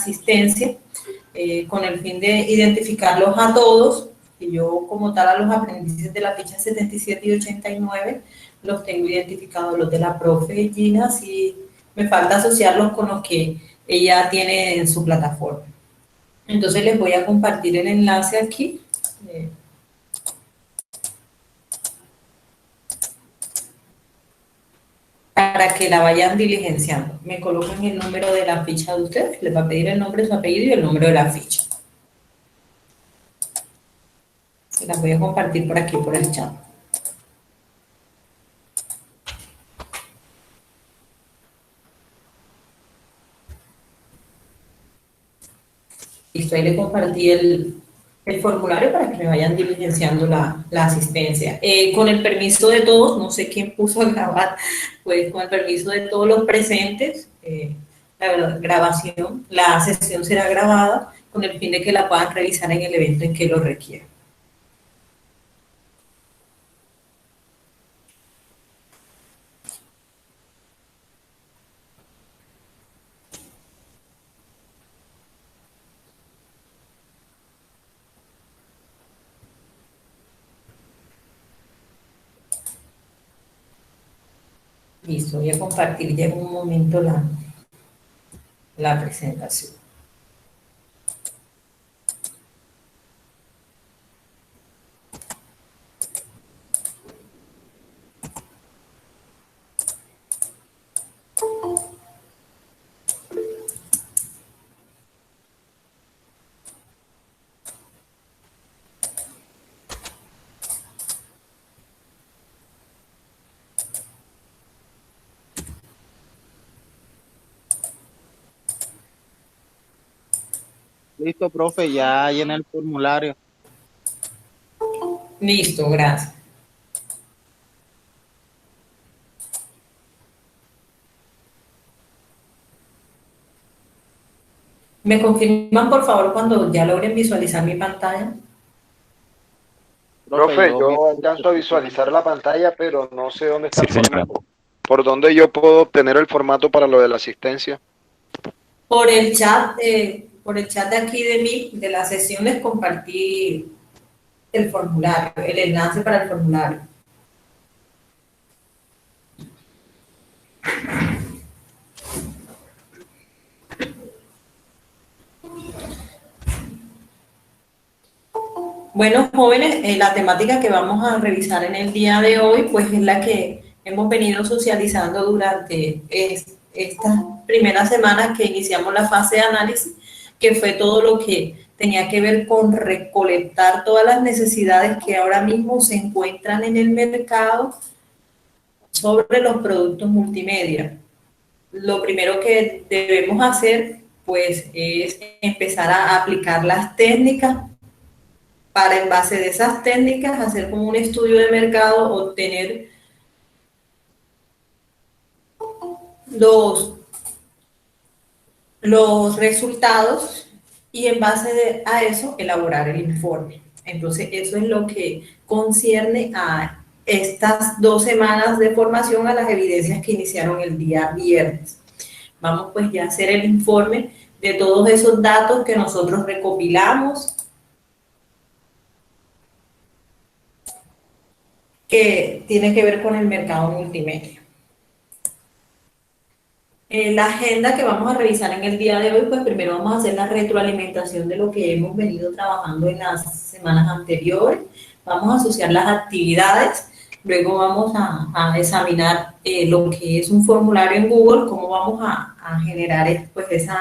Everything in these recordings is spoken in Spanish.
asistencia con el fin de identificarlos a todos, que yo como tal a los aprendices de la ficha 77 y 89 los tengo identificados, los de la profe Gina, sí me falta asociarlos con los que ella tiene en su plataforma. Entonces les voy a compartir el enlace aquí. Para que la vayan diligenciando. Me colocan el número de la ficha de ustedes, les va a pedir el nombre, su apellido y el número de la ficha. Se las voy a compartir por aquí, por el chat. Listo, ahí le compartí el formulario para que me vayan diligenciando la asistencia. Con el permiso de todos, no sé quién puso a grabar, pues con el permiso de todos los presentes, la sesión será grabada con el fin de que la puedan revisar en el evento en que lo requieran. Listo, voy a compartir ya en un momento la presentación. Listo, profe, ya llené el formulario. Listo, gracias. ¿Me confirman, por favor, cuando ya logren visualizar mi pantalla? Profe, yo alcanzo a visualizar la pantalla, pero no sé dónde está el formato. ¿Por dónde yo puedo obtener el formato para lo de la asistencia? Por el chat de aquí de la sesión les compartí el formulario, el enlace para el formulario. Bueno, jóvenes, la temática que vamos a revisar en el día de hoy, pues es la que hemos venido socializando durante estas primeras semanas que iniciamos la fase de análisis, que fue todo lo que tenía que ver con recolectar todas las necesidades que ahora mismo se encuentran en el mercado sobre los productos multimedia. Lo primero que debemos hacer, pues, es empezar a aplicar las técnicas para, en base de esas técnicas, hacer como un estudio de mercado, obtener los resultados y en base a eso elaborar el informe. Entonces, eso es lo que concierne a estas 2 semanas de formación, a las evidencias que iniciaron el día viernes. Vamos pues ya a hacer el informe de todos esos datos que nosotros recopilamos, que tiene que ver con el mercado multimedia. La agenda que vamos a revisar en el día de hoy, pues primero vamos a hacer la retroalimentación de lo que hemos venido trabajando en las semanas anteriores, vamos a asociar las actividades, luego vamos a examinar lo que es un formulario en Google, cómo vamos a generar pues esas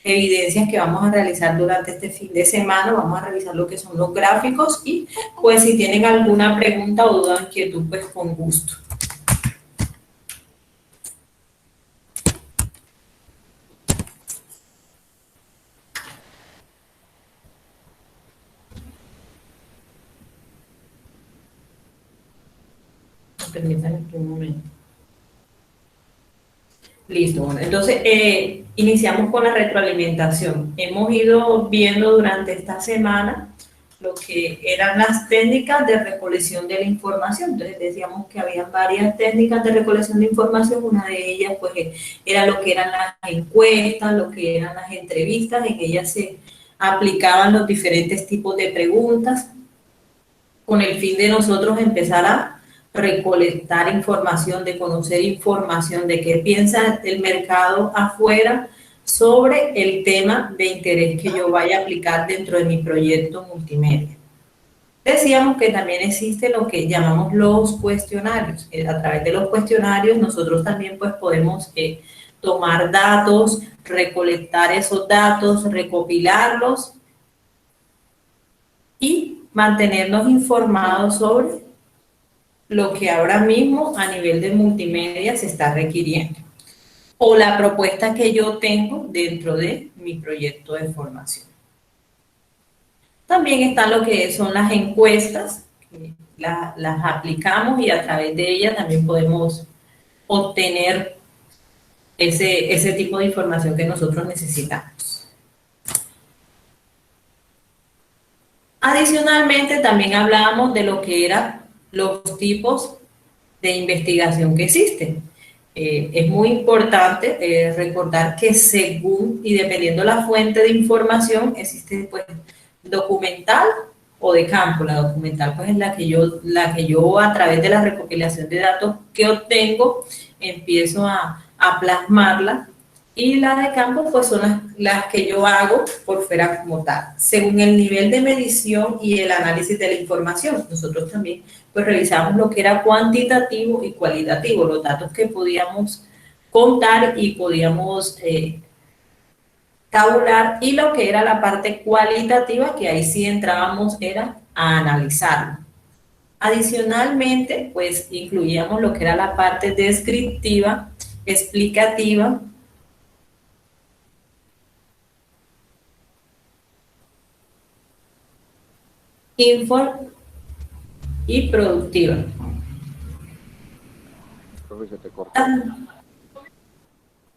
evidencias que vamos a realizar durante este fin de semana, vamos a revisar lo que son los gráficos y pues si tienen alguna pregunta o duda o inquietud, pues con gusto. Permítanme un momento. Listo, bueno, entonces iniciamos con la retroalimentación. Hemos ido viendo durante esta semana lo que eran las técnicas de recolección de la información. Entonces decíamos que había varias técnicas de recolección de información, una de ellas pues era lo que eran las encuestas, lo que eran las entrevistas, en ellas se aplicaban los diferentes tipos de preguntas con el fin de nosotros empezar a recolectar información, de conocer información, de qué piensa el mercado afuera sobre el tema de interés que yo vaya a aplicar dentro de mi proyecto multimedia. Decíamos que también existe lo que llamamos los cuestionarios. A través de los cuestionarios nosotros también pues podemos tomar datos, recolectar esos datos, recopilarlos y mantenernos informados sobre lo que ahora mismo a nivel de multimedia se está requiriendo o la propuesta que yo tengo dentro de mi proyecto de formación. También están lo que son las encuestas, que las aplicamos y a través de ellas también podemos obtener ese tipo de información que nosotros necesitamos. Adicionalmente, también hablábamos de lo que eran los tipos de investigación que existen. Es muy importante recordar que según y dependiendo la fuente de información, existe pues documental o de campo. La documental pues es la que yo a través de la recopilación de datos que obtengo empiezo a plasmarla, y la de campo pues son las que yo hago por fuera como tal, según el nivel de medición y el análisis de la información. Nosotros también pues revisamos lo que era cuantitativo y cualitativo, los datos que podíamos contar y podíamos tabular, y lo que era la parte cualitativa, que ahí sí entrábamos era a analizarlo. Adicionalmente, pues incluíamos lo que era la parte descriptiva, explicativa, y productiva. Profe, se te corta.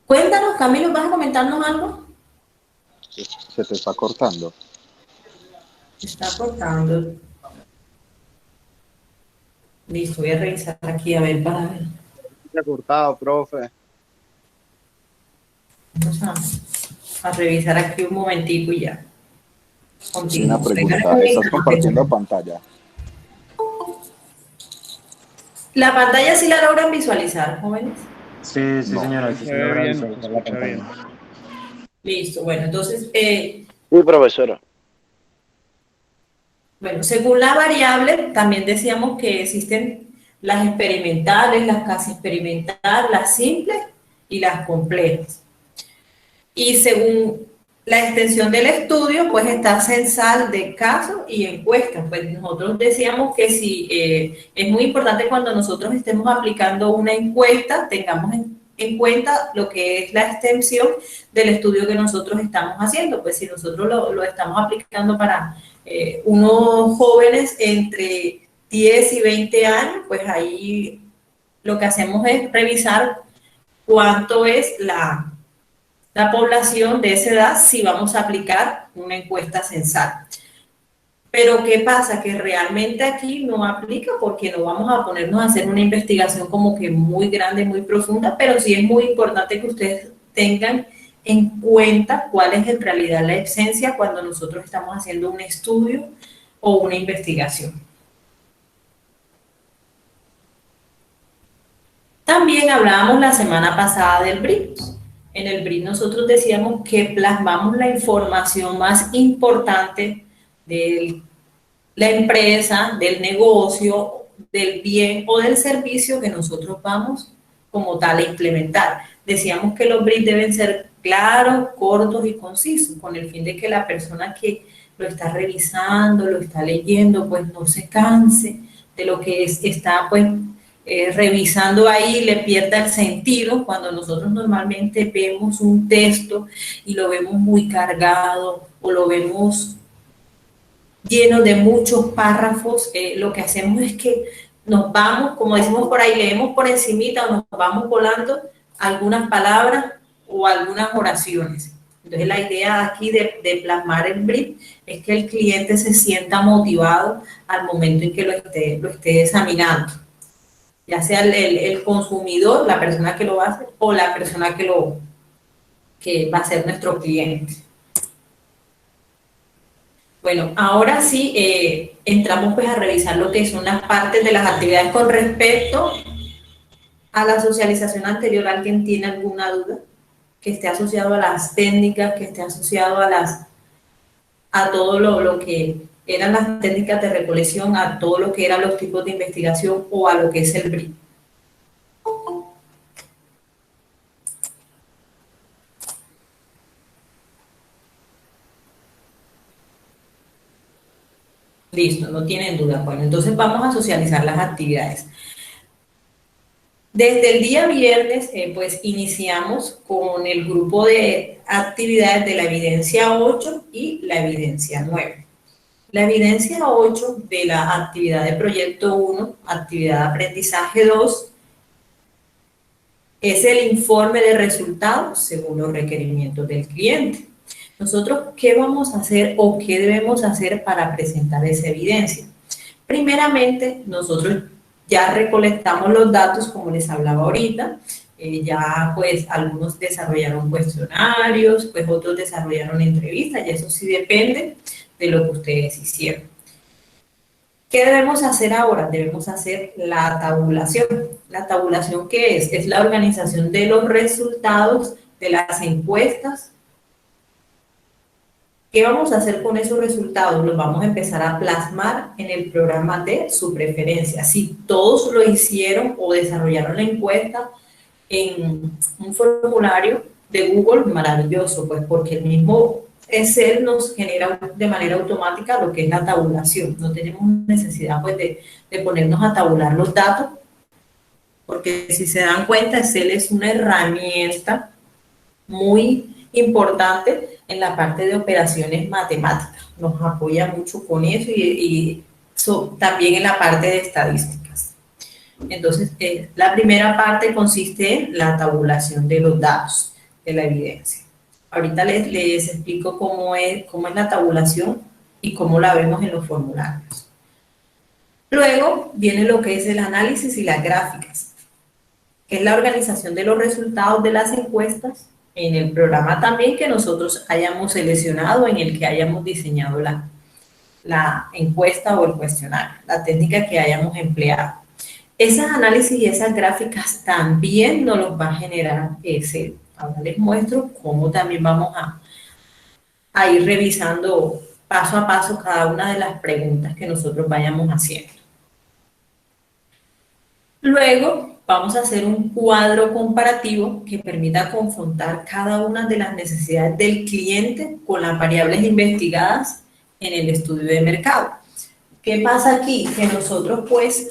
Cuéntanos, Camilo, ¿vas a comentarnos algo? Se te está cortando. Se está cortando. Listo, voy a revisar aquí a ver para ver. Se ha cortado, profe. Vamos a revisar aquí un momentico y ya. Una pregunta, ¿estás compartiendo pantalla? ¿La pantalla sí la logran visualizar, jóvenes? Sí, sí, No. señora, sí, Se ve señora, bien, visualizar se la escucha pantalla. bien. Listo, bueno, entonces, Sí, profesora. bueno, según la variable, también decíamos que existen las experimentales, las casi experimentales, las simples y las complejas. Y según la extensión del estudio, pues está censal de casos y encuestas. Pues nosotros decíamos que si es muy importante cuando nosotros estemos aplicando una encuesta, tengamos en cuenta lo que es la extensión del estudio que nosotros estamos haciendo. Pues si nosotros lo estamos aplicando para unos jóvenes entre 10 y 20 años, pues ahí lo que hacemos es revisar cuánto es la población de esa edad si vamos a aplicar una encuesta censal. Pero ¿qué pasa? Que realmente aquí no aplica, porque no vamos a ponernos a hacer una investigación como que muy grande, muy profunda, pero sí es muy importante que ustedes tengan en cuenta cuál es en realidad la esencia cuando nosotros estamos haciendo un estudio o una investigación. También hablábamos la semana pasada del brief. En el brief nosotros decíamos que plasmamos la información más importante de la empresa, del negocio, del bien o del servicio que nosotros vamos como tal a implementar. Decíamos que los briefs deben ser claros, cortos y concisos, con el fin de que la persona que lo está revisando, lo está leyendo, pues no se canse de lo que está pues revisando ahí, le pierda el sentido. Cuando nosotros normalmente vemos un texto y lo vemos muy cargado o lo vemos lleno de muchos párrafos, lo que hacemos es que nos vamos, como decimos por ahí, leemos por encimita o nos vamos volando algunas palabras o algunas oraciones. Entonces, la idea aquí de plasmar el brief es que el cliente se sienta motivado al momento en que lo esté examinando, ya sea el consumidor, la persona que lo va a hacer, o la persona que va a ser nuestro cliente. Bueno, ahora sí entramos pues a revisar lo que son las partes de las actividades con respecto a la socialización anterior. ¿Alguien tiene alguna duda que esté asociado a las técnicas, que esté asociado a todo lo que eran las técnicas de recolección, a todo lo que eran los tipos de investigación o a lo que es el brief? Listo, no tienen duda. Bueno, entonces vamos a socializar las actividades. Desde el día viernes, pues iniciamos con el grupo de actividades de la evidencia 8 y la evidencia 9. La evidencia 8 de la actividad de proyecto 1, actividad de aprendizaje 2, es el informe de resultados según los requerimientos del cliente. Nosotros, ¿qué vamos a hacer o qué debemos hacer para presentar esa evidencia? Primeramente, nosotros ya recolectamos los datos, como les hablaba ahorita, ya pues algunos desarrollaron cuestionarios, pues otros desarrollaron entrevistas, y eso sí depende de lo que ustedes hicieron. ¿Qué debemos hacer ahora? Debemos hacer la tabulación. ¿La tabulación qué es? Es la organización de los resultados de las encuestas. ¿Qué vamos a hacer con esos resultados? Los vamos a empezar a plasmar en el programa de su preferencia. Si todos lo hicieron o desarrollaron la encuesta en un formulario de Google, maravilloso, pues porque el mismo Excel nos genera de manera automática lo que es la tabulación. No tenemos necesidad pues de ponernos a tabular los datos, porque si se dan cuenta, Excel es una herramienta muy importante en la parte de operaciones matemáticas. Nos apoya mucho con eso y también en la parte de estadísticas. Entonces, la primera parte consiste en la tabulación de los datos de la evidencia. Ahorita les explico cómo es la tabulación y cómo la vemos en los formularios. Luego viene lo que es el análisis y las gráficas, que es la organización de los resultados de las encuestas en el programa también que nosotros hayamos seleccionado, en el que hayamos diseñado la encuesta o el cuestionario, la técnica que hayamos empleado. Esos análisis y esas gráficas también nos los va a generar Excel. Ahora les muestro cómo también vamos a ir revisando paso a paso cada una de las preguntas que nosotros vayamos haciendo. Luego vamos a hacer un cuadro comparativo que permita confrontar cada una de las necesidades del cliente con las variables investigadas en el estudio de mercado. ¿Qué pasa aquí? Que nosotros pues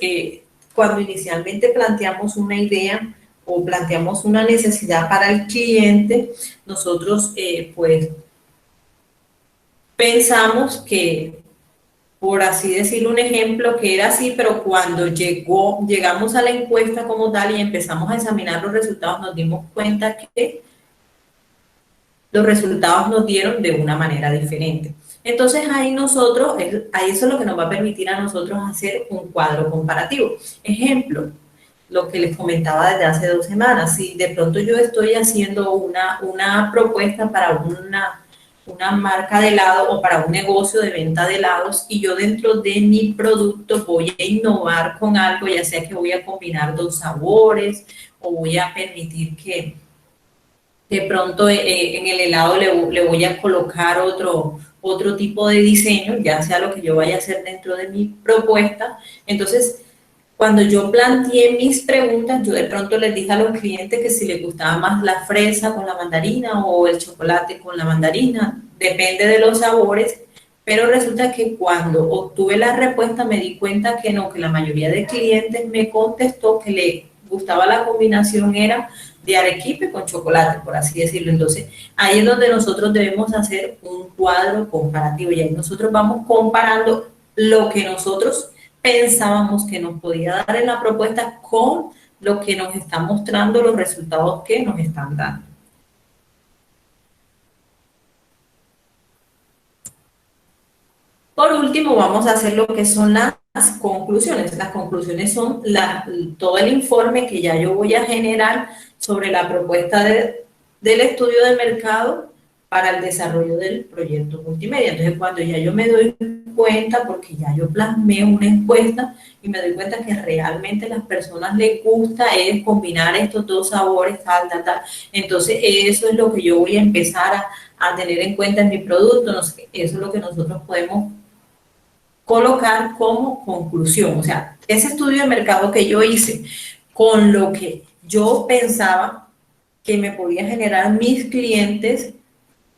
cuando inicialmente planteamos una idea o planteamos una necesidad para el cliente, nosotros pues pensamos que, por así decirlo, un ejemplo que era así, pero cuando llegamos a la encuesta como tal y empezamos a examinar los resultados, nos dimos cuenta que los resultados nos dieron de una manera diferente. Entonces ahí eso es lo que nos va a permitir a nosotros hacer un cuadro comparativo. Ejemplo, lo que les comentaba desde hace 2 semanas, si de pronto yo estoy haciendo una propuesta para una marca de helado o para un negocio de venta de helados y yo dentro de mi producto voy a innovar con algo, ya sea que voy a combinar 2 sabores o voy a permitir que de pronto en el helado le voy a colocar otro tipo de diseño, ya sea lo que yo vaya a hacer dentro de mi propuesta. Entonces, cuando yo planteé mis preguntas, yo de pronto les dije a los clientes que si les gustaba más la fresa con la mandarina o el chocolate con la mandarina, depende de los sabores, pero resulta que cuando obtuve la respuesta me di cuenta que no, que la mayoría de clientes me contestó que le gustaba la combinación era de arequipe con chocolate, por así decirlo. Entonces, ahí es donde nosotros debemos hacer un cuadro comparativo y ahí nosotros vamos comparando lo que nosotros pensábamos que nos podía dar en la propuesta con lo que nos están mostrando los resultados que nos están dando. Por último, vamos a hacer lo que son las conclusiones. Las conclusiones son todo el informe que ya yo voy a generar sobre la propuesta del estudio de mercado para el desarrollo del proyecto multimedia. Entonces, cuando ya yo me doy cuenta, porque ya yo plasmé una encuesta y me doy cuenta que realmente a las personas les gusta es combinar estos dos sabores, tal. Entonces, eso es lo que yo voy a empezar a tener en cuenta en mi producto. No sé, eso es lo que nosotros podemos colocar como conclusión. O sea, ese estudio de mercado que yo hice con lo que yo pensaba que me podía generar mis clientes,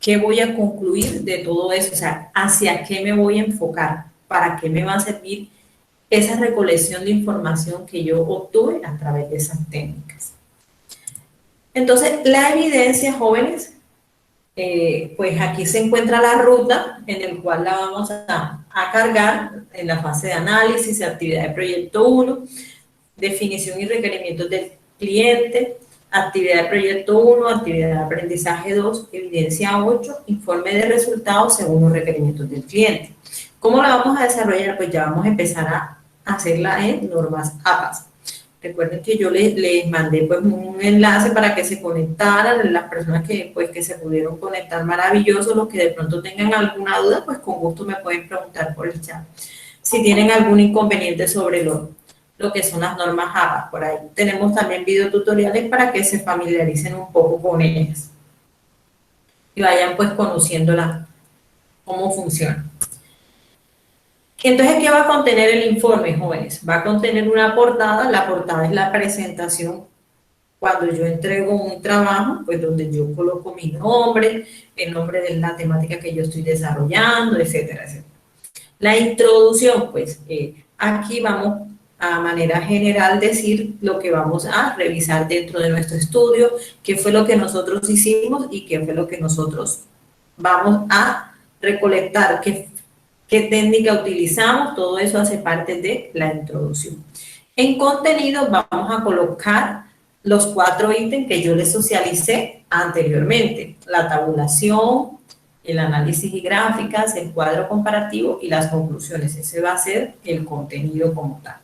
¿qué voy a concluir de todo eso? O sea, ¿hacia qué me voy a enfocar? ¿Para qué me va a servir esa recolección de información que yo obtuve a través de esas técnicas? Entonces, la evidencia, jóvenes, pues aquí se encuentra la ruta en el cual la vamos a cargar en la fase de análisis, actividad de proyecto 1, definición y requerimientos del cliente, actividad de proyecto 1, actividad de aprendizaje 2, evidencia 8, informe de resultados según los requerimientos del cliente. ¿Cómo la vamos a desarrollar? Pues ya vamos a empezar a hacerla en normas APAS. Recuerden que yo les mandé pues un enlace para que se conectaran, las personas que se pudieron conectar, maravilloso. Los que de pronto tengan alguna duda, pues con gusto me pueden preguntar por el chat. Si tienen algún inconveniente sobre lo que son las normas APA, por ahí tenemos también videotutoriales para que se familiaricen un poco con ellas y vayan pues conociéndola, cómo funciona. Entonces, ¿qué va a contener el informe, jóvenes? Va a contener una portada. La portada es la presentación cuando yo entrego un trabajo, pues donde yo coloco mi nombre, el nombre de la temática que yo estoy desarrollando, etcétera, etcétera. La introducción, pues aquí vamos a manera general decir lo que vamos a revisar dentro de nuestro estudio, qué fue lo que nosotros hicimos y qué fue lo que nosotros vamos a recolectar, qué técnica utilizamos, todo eso hace parte de la introducción. En contenido vamos a colocar los 4 ítems que yo les socialicé anteriormente: la tabulación, el análisis y gráficas, el cuadro comparativo y las conclusiones. Ese va a ser el contenido como tal.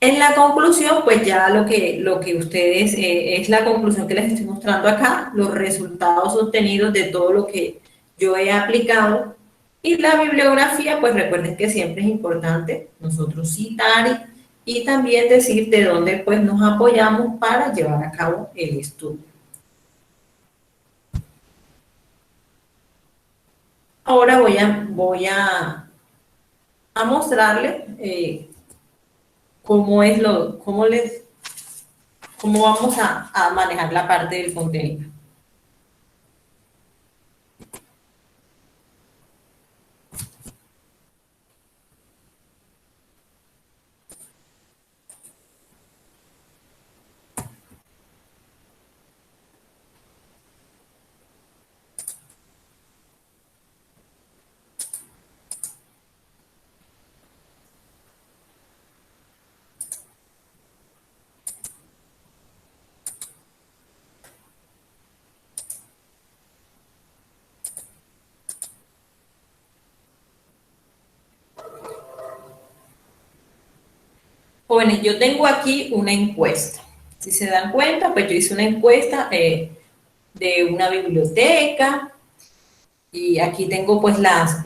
En la conclusión, pues ya lo que ustedes, es la conclusión que les estoy mostrando acá, los resultados obtenidos de todo lo que yo he aplicado. Y la bibliografía, pues recuerden que siempre es importante nosotros citar y también decir de dónde pues nos apoyamos para llevar a cabo el estudio. Ahora voy a mostrarles cómo vamos a manejar la parte del contenido. Jóvenes, yo tengo aquí una encuesta. Si se dan cuenta, pues yo hice una encuesta de una biblioteca y aquí tengo pues las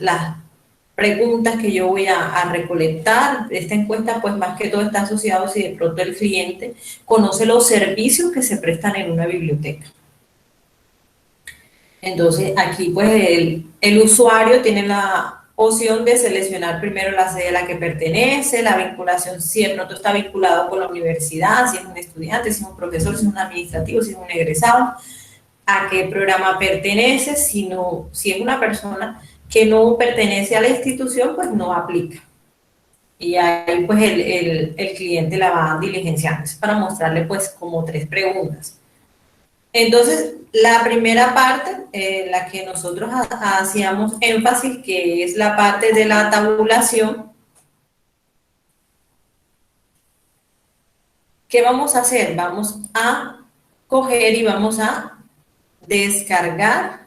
preguntas que yo voy a recolectar. Esta encuesta pues más que todo está asociado si de pronto el cliente conoce los servicios que se prestan en una biblioteca. Entonces aquí pues el usuario tiene la opción de seleccionar primero la sede a la que pertenece, la vinculación, si de pronto está vinculado con la universidad, si es un estudiante, si es un profesor, si es un administrativo, si es un egresado, a qué programa pertenece. Si es una persona que no pertenece a la institución, pues no aplica. Y ahí pues el cliente la va diligenciando. Es para mostrarle pues como 3 preguntas. Entonces, la primera parte, la que nosotros hacíamos énfasis, que es la parte de la tabulación. ¿Qué vamos a hacer? Vamos a coger y vamos a descargar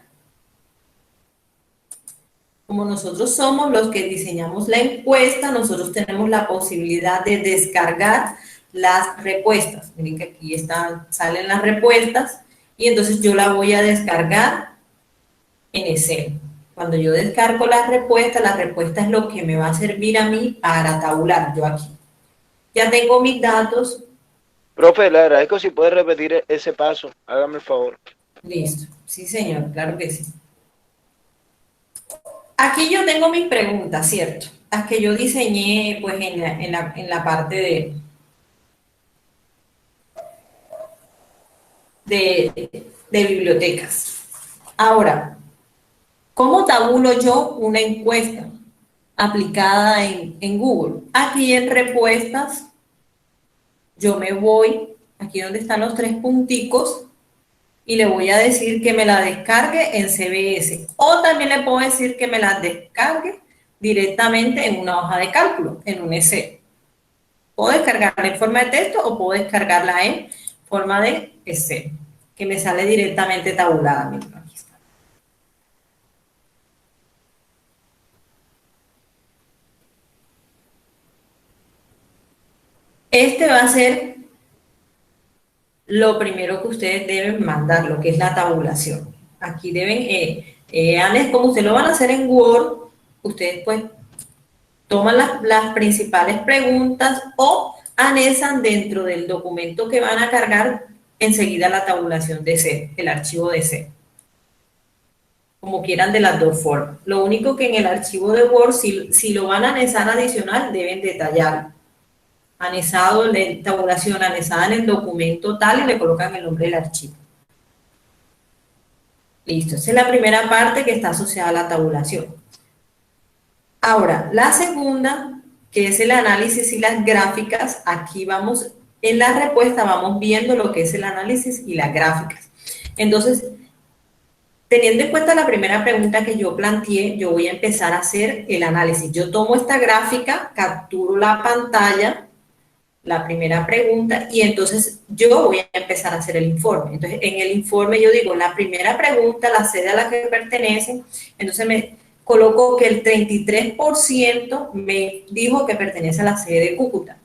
Como nosotros somos los que diseñamos la encuesta, nosotros tenemos la posibilidad de descargar las respuestas. Miren que aquí salen las respuestas y entonces yo la voy a descargar en Excel. Cuando yo descargo la respuesta es lo que me va a servir a mí para tabular. Yo aquí ya tengo mis datos. Profe, le agradezco si puede repetir ese paso. Hágame el favor. Listo. Sí, señor, claro que sí. Aquí yo tengo mis preguntas, ¿cierto? Las que yo diseñé pues en la parte de bibliotecas. Ahora, ¿cómo tabulo yo una encuesta aplicada en Google? Aquí en respuestas, yo me voy, aquí donde están los tres punticos, y le voy a decir que me la descargue en CBS. O también le puedo decir que me la descargue directamente en una hoja de cálculo, en un Excel. Puedo descargarla en forma de texto o puedo descargarla en forma de Excel, que me sale directamente tabulada. Miren, aquí está. Este va a ser lo primero que ustedes deben mandar, lo que es la tabulación. Aquí deben, como ustedes lo van a hacer en Word, ustedes pues toman las principales preguntas o anexan dentro del documento que van a cargar enseguida la tabulación de C, el archivo de C. Como quieran de las dos formas. Lo único que en el archivo de Word, si lo van a anexar adicional, deben detallarlo. Anexado, tabulación anexada en el documento tal y le colocan el nombre del archivo. Listo, esa es la primera parte que está asociada a la tabulación. Ahora, la segunda, que es el análisis y las gráficas, aquí vamos, en la respuesta vamos viendo lo que es el análisis y las gráficas. Entonces, teniendo en cuenta la primera pregunta que yo planteé, yo voy a empezar a hacer el análisis. Yo tomo esta gráfica, capturo la pantalla, la primera pregunta, y entonces yo voy a empezar a hacer el informe. Entonces, en el informe yo digo, la primera pregunta, la sede a la que pertenece, entonces me coloco que el 33% me dijo que pertenece a la sede de Cúcuta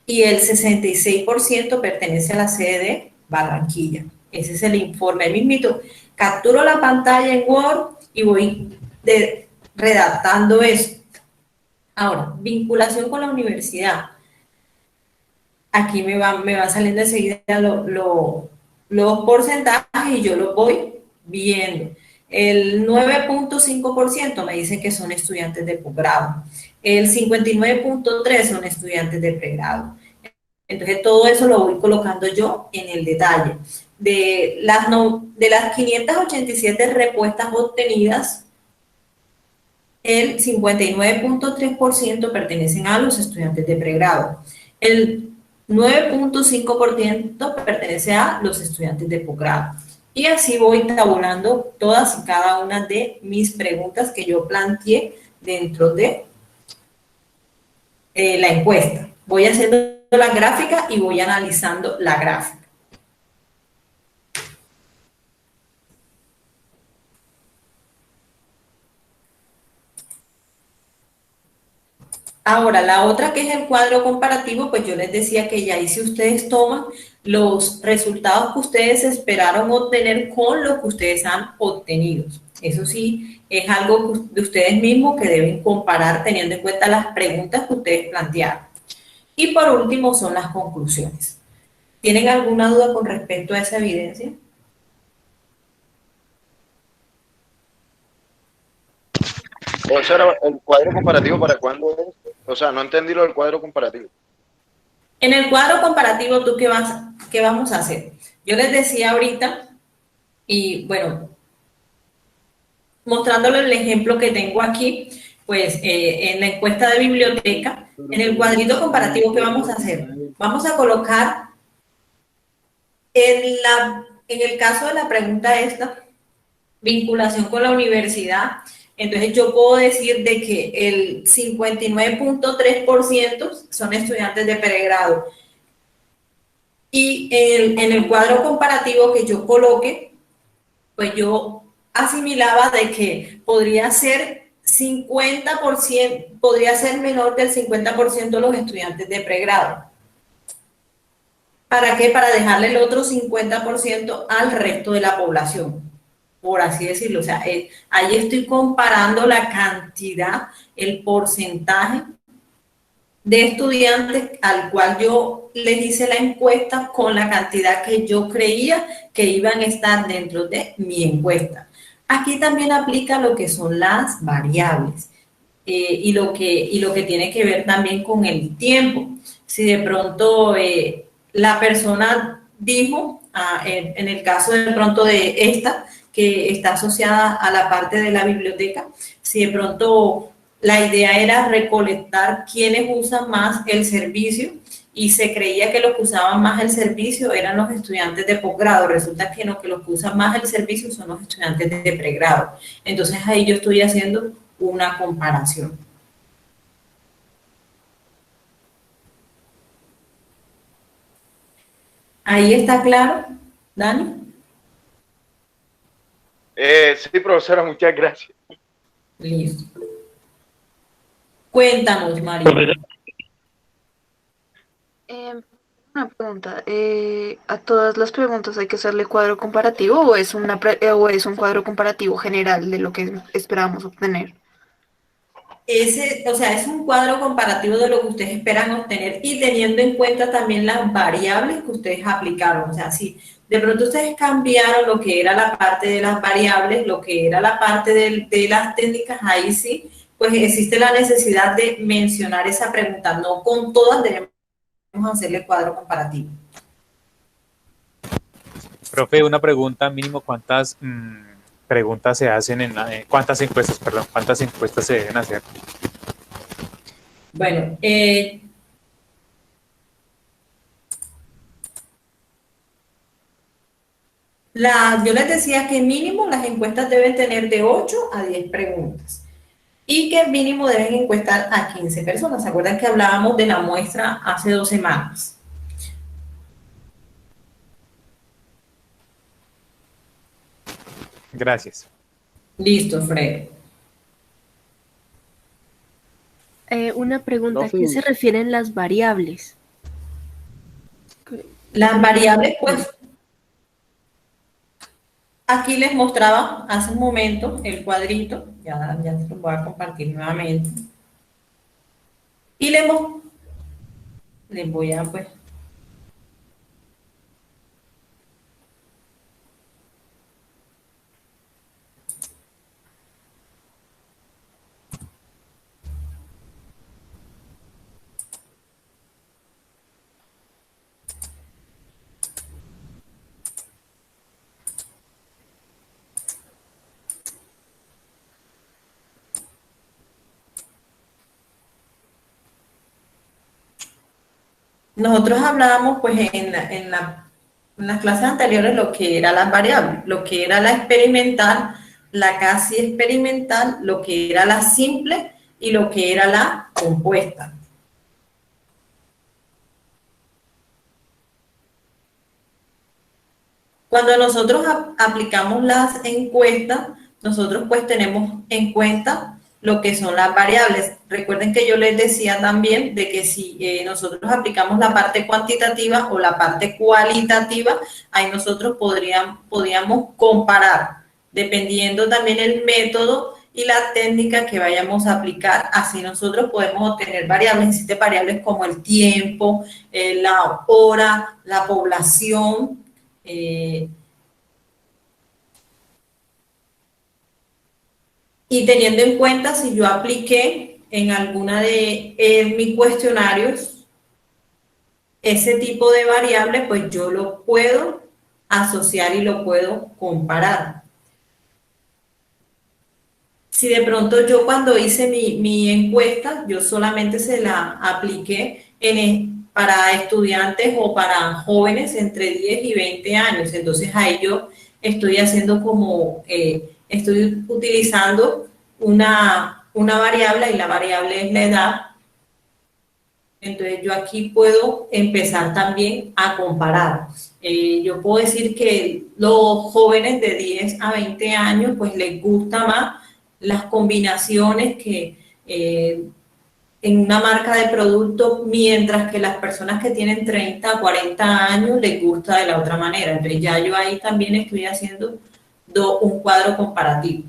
y el 66% pertenece a la sede de Barranquilla. Ese es el informe. El mismito, capturo la pantalla en Word y voy redactando eso. Ahora, vinculación con la universidad. Aquí me va saliendo enseguida los porcentajes y yo los voy viendo. El 9.5% me dice que son estudiantes de posgrado. El 59.3% son estudiantes de pregrado. Entonces, todo eso lo voy colocando yo en el detalle. De las 587 respuestas obtenidas, el 59.3% pertenecen a los estudiantes de pregrado. El 9.5% pertenece a los estudiantes de posgrado. Y así voy tabulando todas y cada una de mis preguntas que yo planteé dentro de la encuesta. Voy haciendo la gráfica y voy analizando la gráfica. Ahora, la otra que es el cuadro comparativo, pues yo les decía que ya ahí si ustedes toman los resultados que ustedes esperaron obtener con lo que ustedes han obtenido. Eso sí, es algo de ustedes mismos que deben comparar teniendo en cuenta las preguntas que ustedes plantearon. Y por último son las conclusiones. ¿Tienen alguna duda con respecto a esa evidencia? ¿Eso era el cuadro comparativo para cuándo es? O sea, no entendí lo del cuadro comparativo. En el cuadro comparativo, ¿tú qué vamos a hacer? Yo les decía ahorita, y bueno, mostrándole el ejemplo que tengo aquí, pues en la encuesta de biblioteca, en el cuadrito comparativo, ¿qué vamos a hacer? Vamos a colocar en el caso de la pregunta esta, vinculación con la universidad, entonces yo puedo decir de que el 59.3% son estudiantes de pregrado. Y en el cuadro comparativo que yo coloque, pues yo asimilaba de que podría ser 50%, podría ser menor del 50% de los estudiantes de pregrado. ¿Para qué? Para dejarle el otro 50% al resto de la población, por así decirlo. O sea, ahí estoy comparando la cantidad, el porcentaje de estudiantes al cual yo les hice la encuesta con la cantidad que yo creía que iban a estar dentro de mi encuesta. Aquí también aplica lo que son las variables y lo que tiene que ver también con el tiempo. Si de pronto la persona dijo, en el caso de pronto de esta, que está asociada a la parte de la biblioteca, si de pronto la idea era recolectar quienes usan más el servicio y se creía que los que usaban más el servicio eran los estudiantes de posgrado. Resulta que no, que los que usan más el servicio son los estudiantes de pregrado. Entonces ahí yo estoy haciendo una comparación. ¿Ahí está claro, Dani? Sí, profesora, muchas gracias. Listo. Cuéntanos, María. Una pregunta. ¿A todas las preguntas hay que hacerle cuadro comparativo o es o es un cuadro comparativo general de lo que esperábamos obtener? O sea, es un cuadro comparativo de lo que ustedes esperan obtener y teniendo en cuenta también las variables que ustedes aplicaron. O sea, si de pronto ustedes cambiaron lo que era la parte de las variables, lo que era la parte de las técnicas, ahí sí, pues existe la necesidad de mencionar esa pregunta. No con todas debemos hacerle cuadro comparativo. Profe, una pregunta, mínimo, ¿cuántas preguntas se hacen cuántas encuestas se deben hacer? Bueno, yo les decía que mínimo las encuestas deben tener de 8 a 10 preguntas y que mínimo deben encuestar a 15 personas. ¿Se acuerdan que hablábamos de la muestra hace 2 semanas? Gracias. Listo, Fred. Una pregunta, ¿a qué se refieren las variables? Las variables, pues, aquí les mostraba hace un momento el cuadrito, ya se lo voy a compartir nuevamente. Y les voy a, pues, nosotros hablábamos pues en las clases anteriores lo que era las variables, lo que era la experimental, la casi experimental, lo que era la simple y lo que era la compuesta. Cuando nosotros aplicamos las encuestas, nosotros pues tenemos en cuenta lo que son las variables. Recuerden que yo les decía también de que si nosotros aplicamos la parte cuantitativa o la parte cualitativa, ahí nosotros podríamos comparar, dependiendo también el método y la técnica que vayamos a aplicar. Así nosotros podemos obtener variables. Existen variables como el tiempo, la hora, la población, y teniendo en cuenta si yo apliqué en alguna de mis cuestionarios ese tipo de variable, pues yo lo puedo asociar y lo puedo comparar. Si de pronto yo cuando hice mi encuesta, yo solamente se la apliqué para estudiantes o para jóvenes entre 10 y 20 años, entonces ahí yo estoy haciendo como... estoy utilizando una variable y la variable es la edad. Entonces yo aquí puedo empezar también a comparar. Yo puedo decir que los jóvenes de 10 a 20 años pues les gusta más las combinaciones que en una marca de producto, mientras que las personas que tienen 30 o 40 años les gusta de la otra manera. Entonces ya yo ahí también estoy haciendo un cuadro comparativo.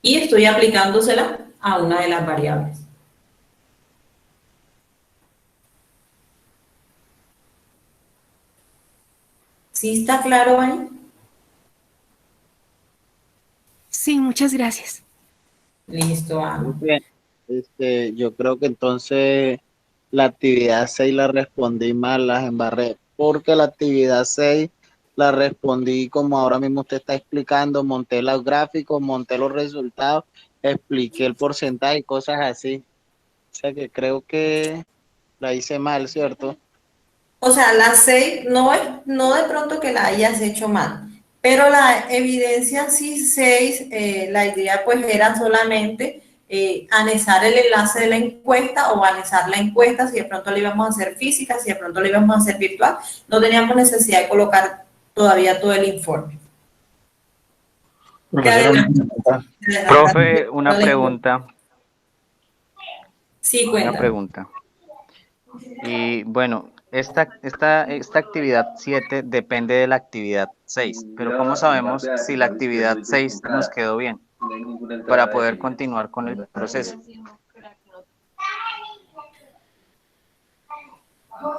Y estoy aplicándosela a una de las variables. ¿Sí está claro ahí? Sí, muchas gracias. Listo, Ana. Muy bien. Yo creo que entonces la actividad 6 la respondí mal, las embarré, porque la actividad 6 la respondí como ahora mismo usted está explicando, monté los gráficos, monté los resultados, expliqué el porcentaje y cosas así. O sea que creo que la hice mal, ¿cierto? O sea, la 6 no de pronto que la hayas hecho mal, pero la evidencia sí 6, la idea pues era solamente anexar el enlace de la encuesta o anexar la encuesta, si de pronto la íbamos a hacer física, si de pronto la íbamos a hacer virtual, no teníamos necesidad de colocar todavía todo el informe. Profesora, profe, una pregunta. Sí, Una cuéntame. pregunta. Y bueno, esta actividad 7 depende de la actividad 6, pero ¿cómo sabemos si la actividad 6 nos quedó bien para poder continuar con el proceso?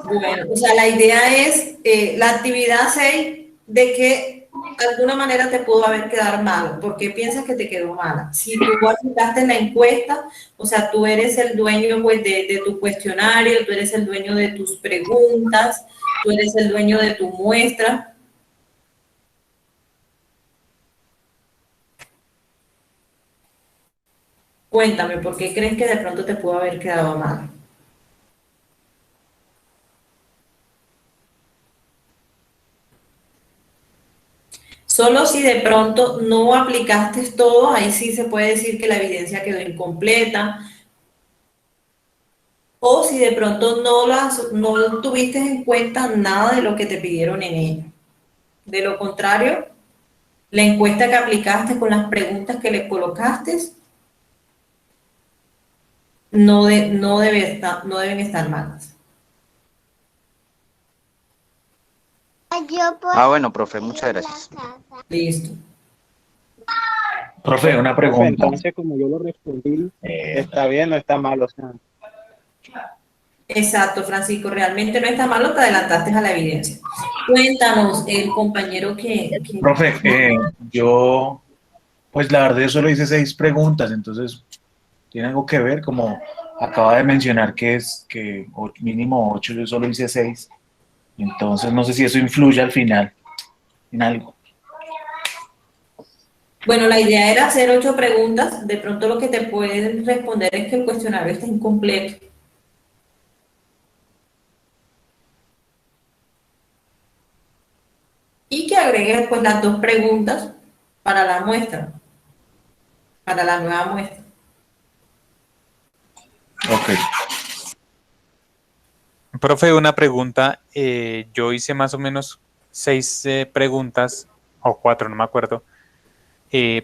Bueno, o sea, la idea es la actividad 6 de que de alguna manera te pudo haber quedado mal. ¿Por qué piensas que te quedó mala? Si tú aplicaste en la encuesta, o sea, tú eres el dueño pues, de tu cuestionario, tú eres el dueño de tus preguntas, tú eres el dueño de tu muestra. Cuéntame, ¿por qué crees que de pronto te pudo haber quedado mal? Solo si de pronto no aplicaste todo, ahí sí se puede decir que la evidencia quedó incompleta. O si de pronto no tuviste en cuenta nada de lo que te pidieron en ella. De lo contrario, la encuesta que aplicaste con las preguntas que le colocaste no deben estar malas. Ah, bueno, profe, muchas gracias. Listo. Profe, una Profe, pregunta. entonces como yo lo respondí, está bien, no está mal, o sea. Exacto, Francisco, realmente no está malo, te adelantaste a la evidencia. Cuéntanos, el compañero que... Profe, yo, pues la verdad yo solo hice 6 preguntas, entonces tiene algo que ver, como acaba de mencionar que es que mínimo 8, yo solo hice 6, entonces no sé si eso influye al final en algo. Bueno, la idea era hacer 8 preguntas, de pronto lo que te pueden responder es que el cuestionario está incompleto. Y que agregues pues las 2 preguntas para la muestra, para la nueva muestra. Ok. Profe, una pregunta. Yo hice más o menos 6 preguntas, o 4, no me acuerdo.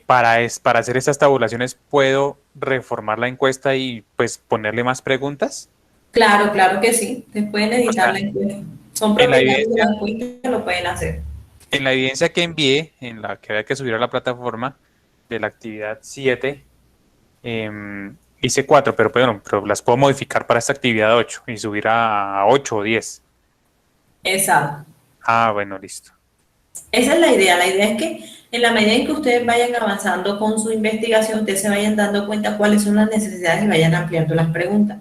Para hacer estas tabulaciones, ¿puedo reformar la encuesta y pues ponerle más preguntas? Claro, claro que sí. Te pueden editar O sea, la encuesta. Son en la propietarios de evidencia, la encuesta, lo pueden hacer. en la evidencia que envié, en la que había que subir a la plataforma de la actividad 7, hice 4, pero las puedo modificar para esta actividad 8 y subir a 8 o 10. Exacto. Ah, bueno, listo. Esa es la idea. La idea es que en la medida en que ustedes vayan avanzando con su investigación, ustedes se vayan dando cuenta cuáles son las necesidades y vayan ampliando las preguntas.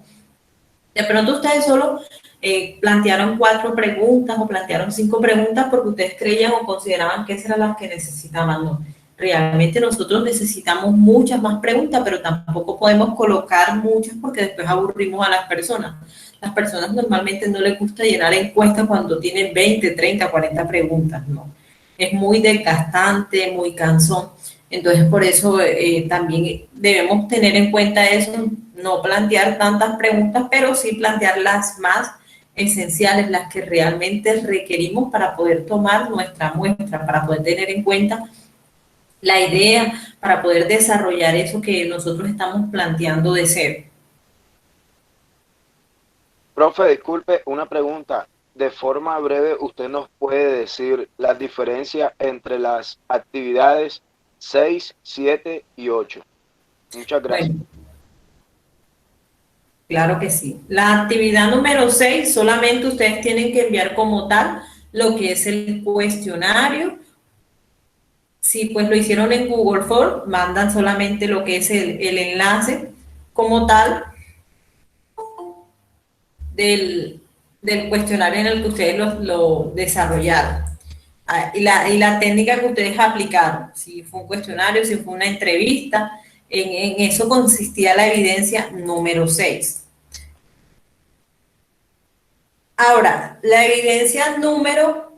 De pronto ustedes solo plantearon 4 preguntas o plantearon 5 preguntas porque ustedes creían o consideraban que esas eran las que necesitaban. No. Realmente nosotros necesitamos muchas más preguntas, pero tampoco podemos colocar muchas porque después aburrimos a las personas. Las personas normalmente no les gusta llenar encuestas cuando tienen 20, 30, 40 preguntas, ¿no? Es muy desgastante, muy cansón. Entonces, por eso también debemos tener en cuenta eso, no plantear tantas preguntas, pero sí plantear las más esenciales, las que realmente requerimos para poder tomar nuestra muestra, para poder tener en cuenta la idea para poder desarrollar eso que nosotros estamos planteando de cero. Profe, disculpe, una pregunta. De forma breve, ¿usted nos puede decir la diferencia entre las actividades 6, 7 y 8? Muchas gracias. Bueno, claro que sí. La actividad número 6, solamente ustedes tienen que enviar como tal lo que es el cuestionario. Si pues lo hicieron en Google Form, mandan solamente lo que es el enlace como tal del cuestionario en el que ustedes lo desarrollaron. Y la técnica que ustedes aplicaron, si fue un cuestionario, si fue una entrevista, en eso consistía la evidencia número 6. Ahora, la evidencia número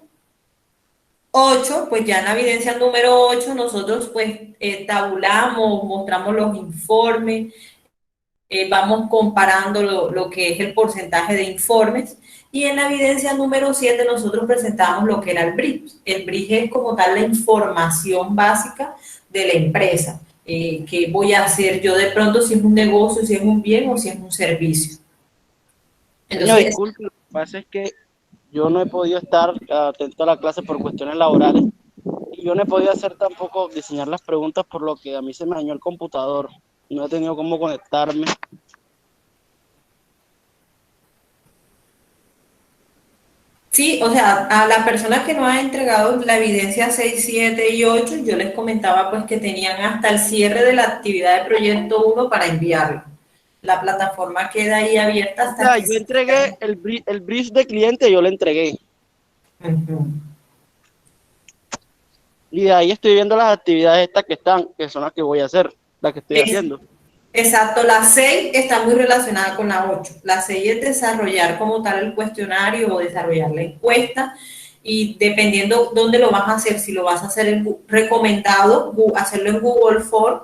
8, pues ya en la evidencia número 8 nosotros pues tabulamos, mostramos los informes, vamos comparando lo que es el porcentaje de informes, y en la evidencia número 7 nosotros presentamos lo que era el brief. El brief es como tal la información básica de la empresa. ¿Qué voy a hacer yo de pronto, si es un negocio, si es un bien o si es un servicio? Entonces, no, disculpe, lo que pasa es que yo no he podido estar atento a la clase por cuestiones laborales y yo no he podido hacer tampoco diseñar las preguntas por lo que a mí se me dañó el computador. No he tenido cómo conectarme. Sí, o sea, a las personas que nos han entregado la evidencia 6, 7 y 8, yo les comentaba pues que tenían hasta el cierre de la actividad de proyecto 1 para enviarlo. La plataforma queda ahí abierta hasta que... Yo entregué el brief de cliente, yo lo entregué. Y de ahí estoy viendo las actividades estas que son las que voy a hacer, las que estoy haciendo. Exacto, la 6 está muy relacionada con la 8. La 6 es desarrollar como tal el cuestionario o desarrollar la encuesta, y dependiendo dónde lo vas a hacer, si lo vas a hacer recomendado, hacerlo en Google Form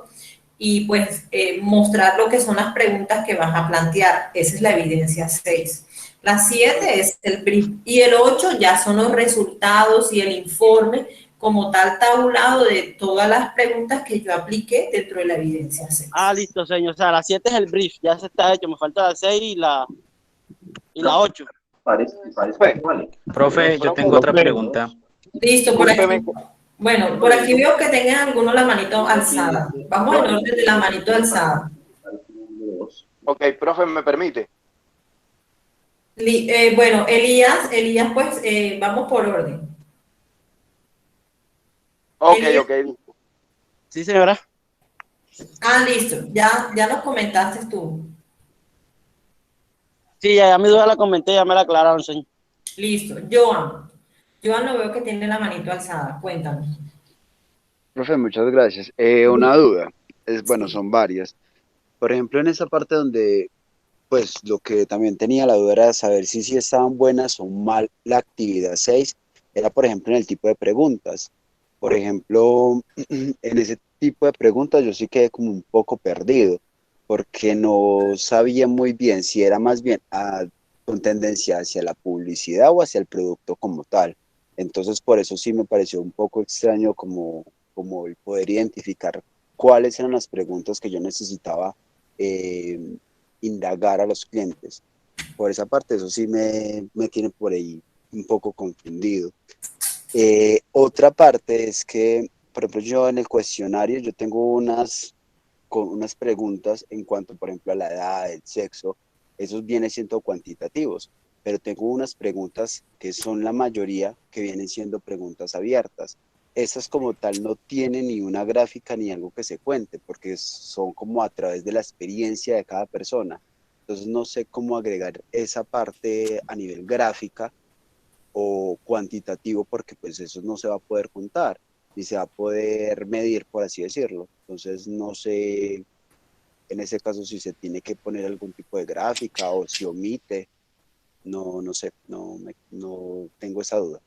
y pues mostrar lo que son las preguntas que vas a plantear. Esa es la evidencia 6. La 7 es el brief y el 8 ya son los resultados y el informe como tal tabulado de todas las preguntas que yo apliqué dentro de la evidencia 6. Ah, listo, señor. O sea, la 7 es el brief, ya se está hecho. Me falta la 6 y la 8. Parece vale. Profe, yo tengo otra pregunta. Listo, por aquí. Bueno, por aquí veo que tengan alguno la manito alzada. Vamos en orden de la manito alzada. Ok, profe, ¿me permite? Bueno, Elías, pues vamos por orden. Ok, ok. Sí, señora. Ah, listo. Ya nos comentaste tú. Sí, ya mi duda la comenté, ya me la aclararon, señor. Listo. Joan lo veo que tiene la manito alzada. Cuéntanos. Profe, muchas gracias. Una duda. Bueno, son varias. Por ejemplo, en esa parte donde, pues, lo que también tenía la duda era saber si estaban buenas o mal la actividad 6, era, por ejemplo, en el tipo de preguntas. Por ejemplo, en ese tipo de preguntas yo sí quedé como un poco perdido, porque no sabía muy bien si era más bien con tendencia hacia la publicidad o hacia el producto como tal. Entonces, por eso sí me pareció un poco extraño como el poder identificar cuáles eran las preguntas que yo necesitaba indagar a los clientes. Por esa parte, eso sí me tiene por ahí un poco confundido. Otra parte es que, por ejemplo, yo en el cuestionario yo tengo unas preguntas en cuanto, por ejemplo, a la edad, el sexo. Esos vienen siendo cuantitativos, pero tengo unas preguntas que son la mayoría que vienen siendo preguntas abiertas. Esas como tal no tienen ni una gráfica ni algo que se cuente, porque son como a través de la experiencia de cada persona. Entonces no sé cómo agregar esa parte a nivel gráfica o cuantitativo, porque pues eso no se va a poder contar ni se va a poder medir, por así decirlo. Entonces no sé en ese caso si se tiene que poner algún tipo de gráfica o si omite. No sé, no tengo esa duda.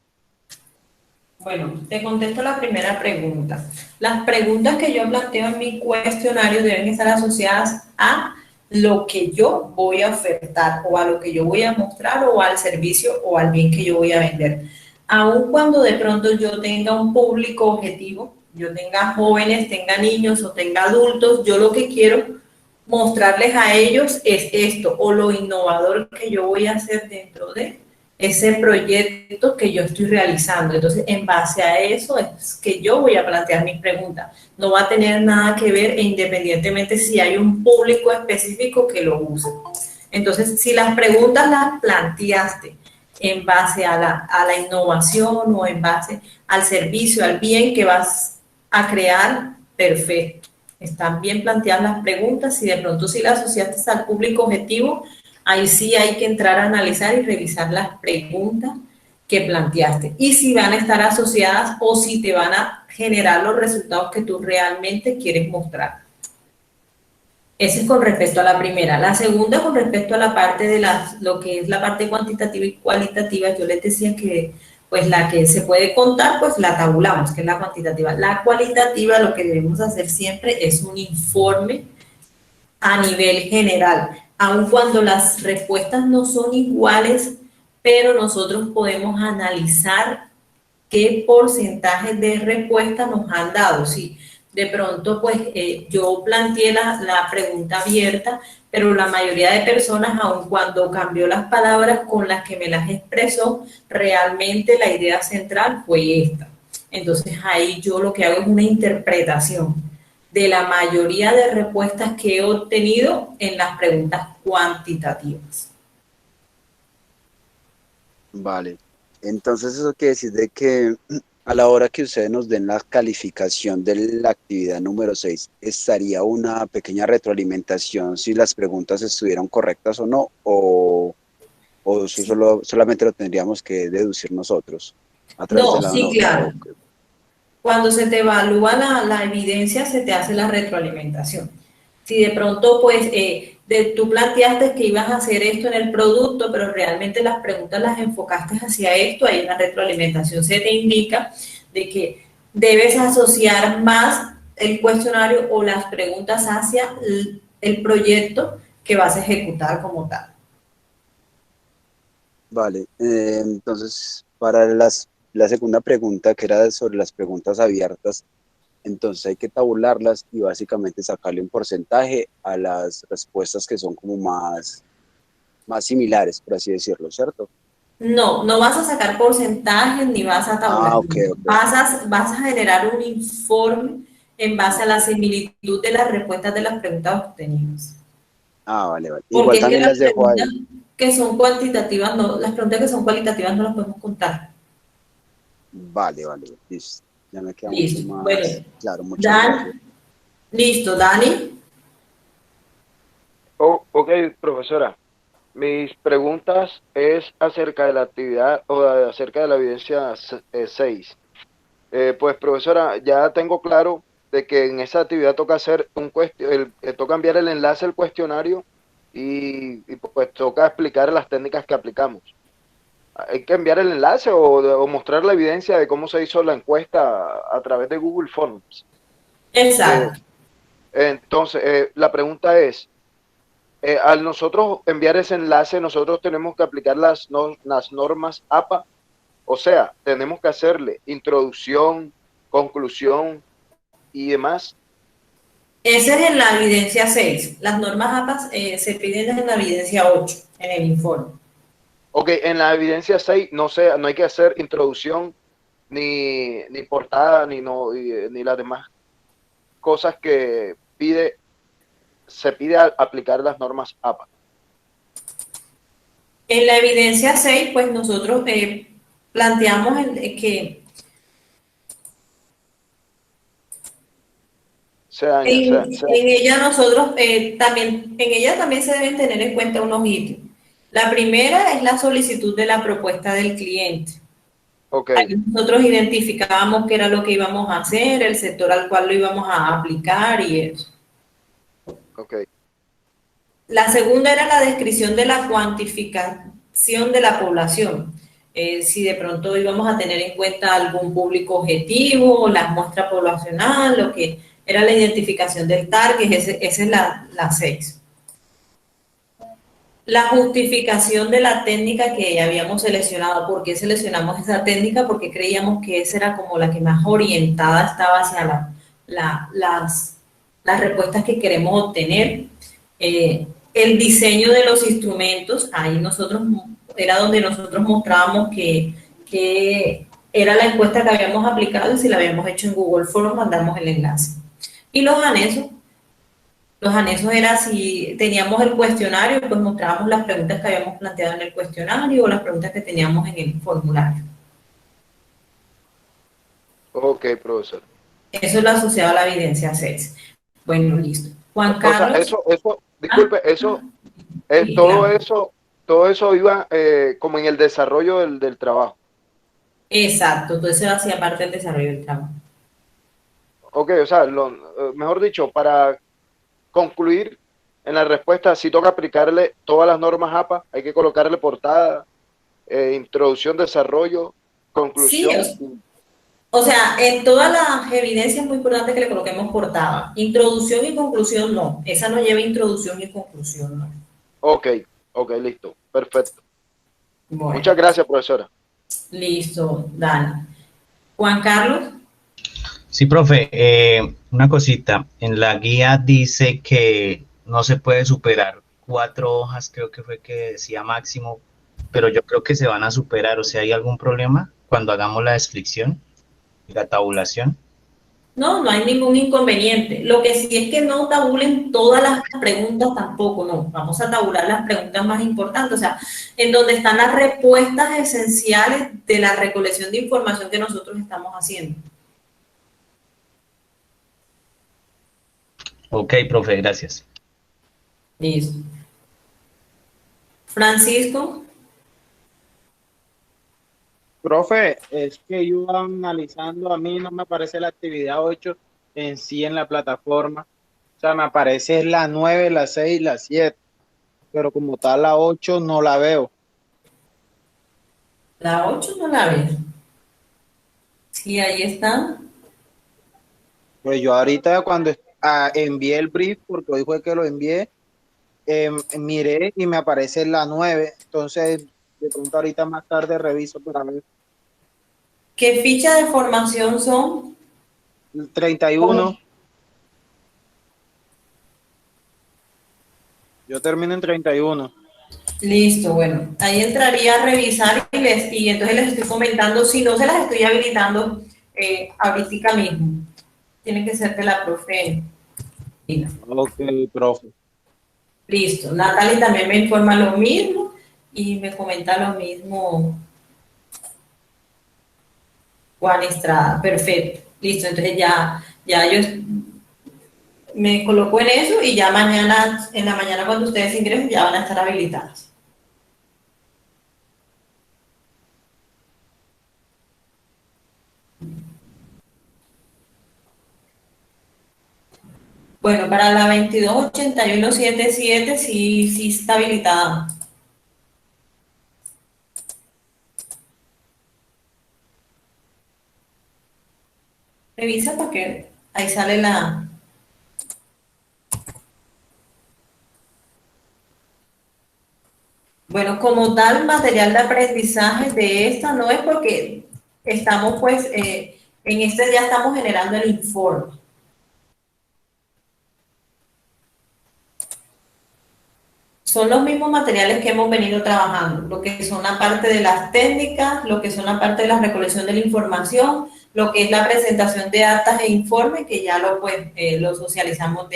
Bueno, te contesto la primera pregunta. Las preguntas que yo planteo en mi cuestionario deben estar asociadas a lo que yo voy a ofertar o a lo que yo voy a mostrar o al servicio o al bien que yo voy a vender. Aun cuando de pronto yo tenga un público objetivo, yo tenga jóvenes, tenga niños o tenga adultos, yo lo que quiero mostrarles a ellos es esto, o lo innovador que yo voy a hacer dentro de ese proyecto que yo estoy realizando. Entonces, en base a eso es que yo voy a plantear mis preguntas. No va a tener nada que ver independientemente si hay un público específico que lo use. Entonces, si las preguntas las planteaste en base a la innovación o en base al servicio, al bien que vas a crear, perfecto. Están bien planteadas las preguntas. Si de pronto si las asociaste al público objetivo, ahí sí hay que entrar a analizar y revisar las preguntas que planteaste. Y si van a estar asociadas o si te van a generar los resultados que tú realmente quieres mostrar. Ese es con respecto a la primera. La segunda, con respecto a la parte de lo que es la parte cuantitativa y cualitativa, yo les decía que pues la que se puede contar, pues la tabulamos, que es la cuantitativa. La cualitativa, lo que debemos hacer siempre es un informe a nivel general, aun cuando las respuestas no son iguales, pero nosotros podemos analizar qué porcentaje de respuesta nos han dado. Sí, de pronto, pues yo planteé la pregunta abierta, pero la mayoría de personas, aun cuando cambió las palabras con las que me las expresó, realmente la idea central fue esta. Entonces ahí yo lo que hago es una interpretación de la mayoría de respuestas que he obtenido en las preguntas cuantitativas. Vale. Entonces eso quiere decir de que a la hora que ustedes nos den la calificación de la actividad número 6, ¿estaría una pequeña retroalimentación si las preguntas estuvieron correctas o no? ¿O eso solamente lo tendríamos que deducir nosotros a través de la sí, nota? claro. Cuando se te evalúa la evidencia, se te hace la retroalimentación. Si de pronto, pues, tú planteaste que ibas a hacer esto en el producto, pero realmente las preguntas las enfocaste hacia esto, hay una retroalimentación. Se te indica de que debes asociar más el cuestionario o las preguntas hacia el proyecto que vas a ejecutar como tal. Vale, entonces para la segunda pregunta, que era sobre las preguntas abiertas, entonces hay que tabularlas y básicamente sacarle un porcentaje a las respuestas que son como más similares, por así decirlo, ¿cierto? No, no vas a sacar porcentajes ni vas a tabular. Ah, ok. Vas a generar un informe en base a la similitud de las respuestas de las preguntas obtenidas. Ah, vale. Porque Igual también las dejo ahí. Que son cuantitativas, no, las preguntas que son cualitativas no las podemos contar. Vale, listo. Ya me queda Listo. mucho más Bueno, claro. Muchas gracias. Listo, Dani. Ok, profesora. Mis preguntas es acerca de la actividad o acerca de la evidencia 6. Pues, profesora, ya tengo claro de que en esa actividad toca hacer toca enviar el enlace al cuestionario y pues toca explicar las técnicas que aplicamos. ¿Hay que enviar el enlace o mostrar la evidencia de cómo se hizo la encuesta a través de Google Forms? Exacto. Entonces, la pregunta es, al nosotros enviar ese enlace, nosotros tenemos que aplicar las normas APA, o sea, tenemos que hacerle introducción, conclusión y demás. Ese es en la evidencia 6. Las normas APA se piden en la evidencia 8, en el informe. Ok, en la evidencia 6 no hay que hacer introducción, ni portada, ni las demás cosas que se pide aplicar las normas APA. En la evidencia 6, pues nosotros planteamos que en ella nosotros también se deben tener en cuenta unos ítems. La primera es la solicitud de la propuesta del cliente. Okay. Ahí nosotros identificábamos qué era lo que íbamos a hacer, el sector al cual lo íbamos a aplicar y eso. Okay. La segunda era la descripción de la cuantificación de la población. Si de pronto íbamos a tener en cuenta algún público objetivo, la muestra poblacional, lo que era la identificación del target, esa es la 6. la justificación de la técnica que habíamos seleccionado. ¿Por qué seleccionamos esa técnica? Porque creíamos que esa era como la que más orientada estaba hacia las respuestas que queremos obtener. El diseño de los instrumentos, ahí era donde nosotros mostrábamos que era la encuesta que habíamos aplicado y si la habíamos hecho en Google Forms mandamos el enlace. Y los anexos era si teníamos el cuestionario, pues mostrábamos las preguntas que habíamos planteado en el cuestionario o las preguntas que teníamos en el formulario. Ok, profesor. Eso es lo asociado a la evidencia 6. Bueno, listo. Juan Carlos. O sea, disculpe, Sí, todo claro. eso iba como en el desarrollo del trabajo. Exacto, todo eso hacía parte del desarrollo del trabajo. Ok, o sea, mejor dicho, para concluir en la respuesta, si toca aplicarle todas las normas APA, hay que colocarle portada, introducción, desarrollo, conclusión. Sí, o sea, en todas las evidencias es muy importante que le coloquemos portada. Introducción y conclusión no. Esa no lleva introducción y conclusión, ¿no? Ok, listo, perfecto. Bueno, Muchas gracias, profesora. listo, Dani. Juan Carlos. Sí, profe, una cosita. En la guía dice que no se puede superar 4 hojas, creo que fue que decía máximo, pero yo creo que se van a superar. O sea, ¿hay algún problema cuando hagamos la descripción y la tabulación? No hay ningún inconveniente. Lo que sí es que no tabulen todas las preguntas tampoco, no. Vamos a tabular las preguntas más importantes, o sea, en donde están las respuestas esenciales de la recolección de información que nosotros estamos haciendo. Ok, profe, gracias. Listo. Francisco. Profe, es que yo analizando, a mí no me aparece la actividad 8 en sí en la plataforma. O sea, me aparece la 9, la 6, la 7, pero como tal la 8 no la veo. La 8 no la ves. Sí, ahí está. Pues yo ahorita cuando envié el brief, porque hoy fue que lo envié, miré y me aparece la 9. Entonces, de pronto ahorita más tarde reviso para ver. ¿Qué ficha de formación son? 31. Yo termino en 31. Listo, bueno, ahí entraría a revisar y entonces les estoy comentando, si no se las estoy habilitando ahorita mismo. Tiene que ser de la profe. Ok, profe. Listo, Natalie también me informa lo mismo y me comenta lo mismo Juan Estrada. Perfecto, listo, entonces ya yo me coloco en eso y ya mañana, en la mañana cuando ustedes ingresen ya van a estar habilitadas. Bueno, para la 228177 sí está habilitada. Revisa porque ahí sale la... Bueno, como tal, material de aprendizaje de esta no es porque estamos pues, en este ya estamos generando el informe. Son los mismos materiales que hemos venido trabajando, lo que son la parte de las técnicas, lo que son la parte de la recolección de la información, lo que es la presentación de actas e informes, que ya lo socializamos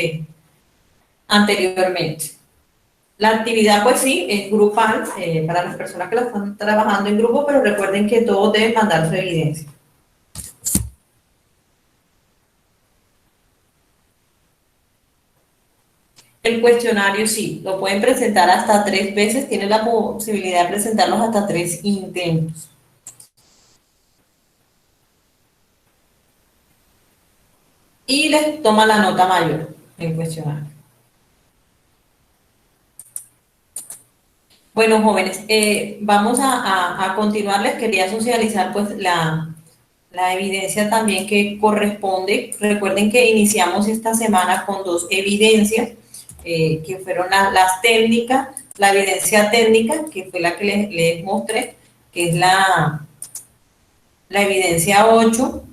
anteriormente. La actividad, pues sí, es grupal para las personas que la están trabajando en grupo, pero recuerden que todos deben mandar su evidencia. El cuestionario sí, lo pueden presentar hasta 3 veces, tienen la posibilidad de presentarlos hasta 3 intentos. Y les toma la nota mayor el cuestionario. Bueno, jóvenes, vamos a continuar. Les quería socializar pues la evidencia también que corresponde. Recuerden que iniciamos esta semana con 2 evidencias, que fueron las técnicas, la evidencia técnica, que fue la que les mostré, que es la evidencia 8.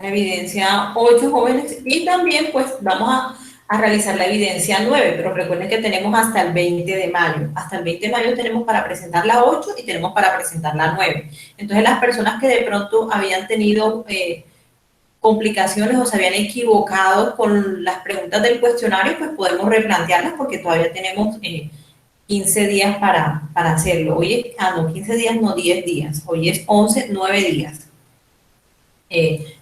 Evidencia 8 jóvenes, y también pues vamos a realizar la evidencia 9, pero recuerden que tenemos hasta el 20 de mayo. Hasta el 20 de mayo tenemos para presentar la 8 y tenemos para presentar la 9. Entonces las personas que de pronto habían tenido complicaciones o se habían equivocado con las preguntas del cuestionario, pues podemos replantearlas porque todavía tenemos 15 días para hacerlo. Hoy es, no, 15 días, no, 10 días. Hoy es 11, 9 días.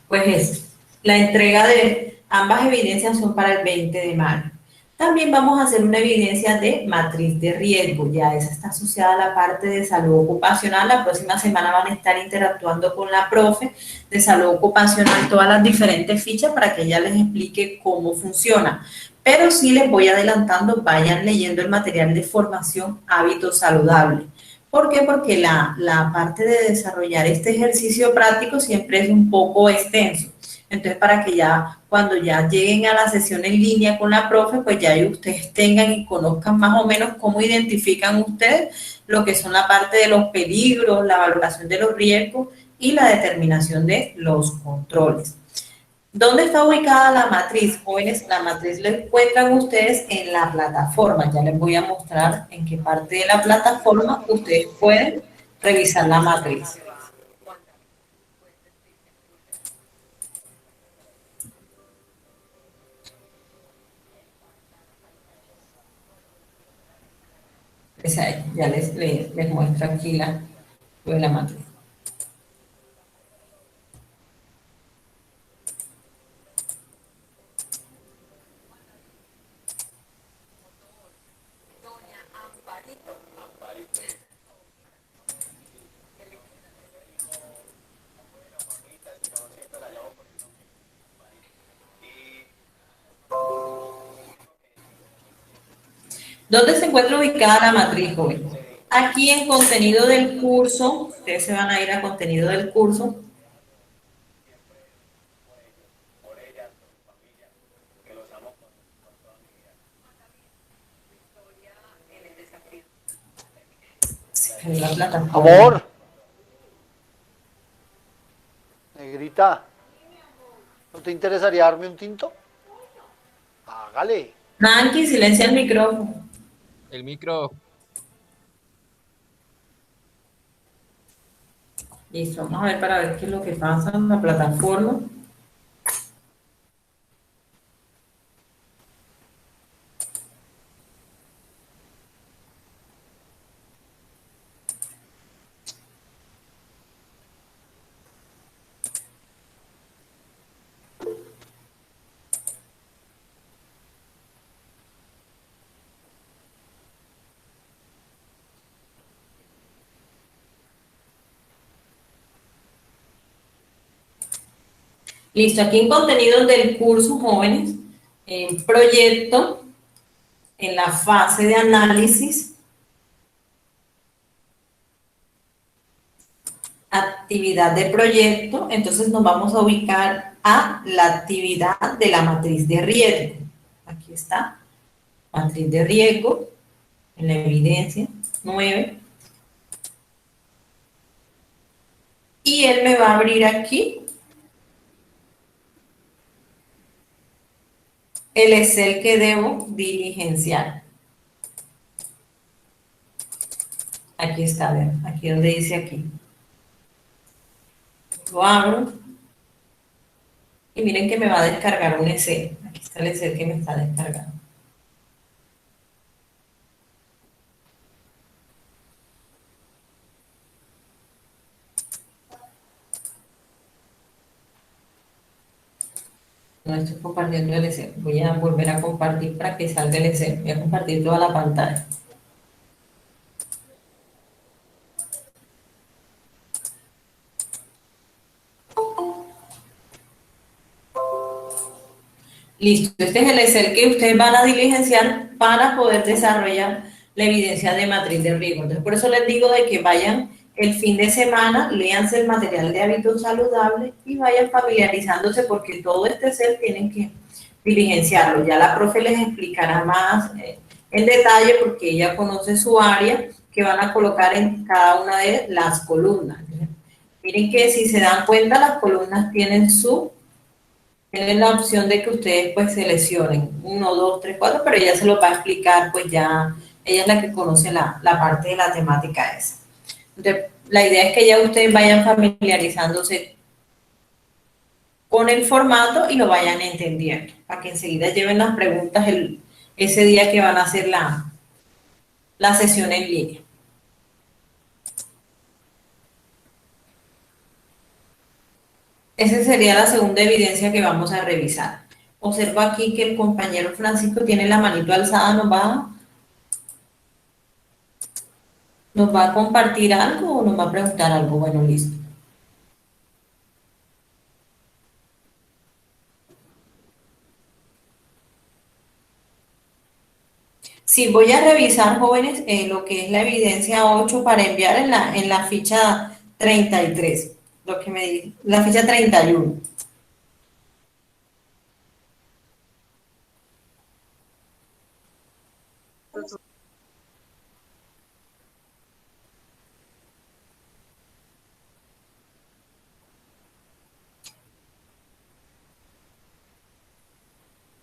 Pues es, la entrega de ambas evidencias son para el 20 de mayo. También vamos a hacer una evidencia de matriz de riesgo, ya esa está asociada a la parte de salud ocupacional. La próxima semana van a estar interactuando con la profe de salud ocupacional todas las diferentes fichas para que ella les explique cómo funciona. Pero sí les voy adelantando, vayan leyendo el material de formación Hábitos Saludables. ¿Por qué? Porque la parte de desarrollar este ejercicio práctico siempre es un poco extenso. Entonces, para que ya cuando ya lleguen a la sesión en línea con la profe, pues ya ustedes tengan y conozcan más o menos cómo identifican ustedes lo que son la parte de los peligros, la valoración de los riesgos y la determinación de los controles. ¿Dónde está ubicada la matriz, jóvenes? La matriz la encuentran ustedes en la plataforma. Ya les voy a mostrar en qué parte de la plataforma ustedes pueden revisar la matriz. Pues ahí, ya les muestro aquí lo de la matriz. ¿Dónde se encuentra ubicada la matriz, joven? Aquí en contenido del curso, ustedes se van a ir a contenido del curso. En la plataforma. Amor. Negrita, ¿no te interesaría darme un tinto? Hágale. Nanki, silencia el micrófono. El micro. Listo, vamos a ver para ver qué es lo que pasa en la plataforma. Listo, aquí en contenido del curso, jóvenes, en proyecto, en la fase de análisis, actividad de proyecto, entonces nos vamos a ubicar a la actividad de la matriz de riesgo. Aquí está, matriz de riesgo, en la evidencia 9. Y él me va a abrir aquí el Excel que debo diligenciar. Aquí está, vean, aquí donde dice aquí. Lo abro. Y miren que me va a descargar un Excel. Aquí está el Excel que me está descargando. No estoy compartiendo el Excel. Voy a volver a compartir para que salga el Excel. Voy a compartir toda la pantalla. Listo, este es el Excel que ustedes van a diligenciar para poder desarrollar la evidencia de matriz de riesgo. Entonces, por eso les digo de que vayan el fin de semana, léanse el material de hábitos saludables y vayan familiarizándose porque todo este Excel tienen que diligenciarlo. Ya la profe les explicará más en detalle porque ella conoce su área que van a colocar en cada una de las columnas. Miren que si se dan cuenta, las columnas tienen la opción de que ustedes pues seleccionen 1, 2, 3, 4, pero ella se lo va a explicar, pues ya ella es la que conoce la parte de la temática esa. Entonces, la idea es que ya ustedes vayan familiarizándose con el formato y lo vayan entendiendo, para que enseguida lleven las preguntas ese día que van a hacer la sesión en línea. Esa sería la segunda evidencia que vamos a revisar. Observo aquí que el compañero Francisco tiene la manito alzada, ¿nos va a compartir algo o nos va a preguntar algo? Bueno, listo. Sí, voy a revisar, jóvenes, lo que es la evidencia 8 para enviar en la ficha 33, lo que me dice, la ficha 31.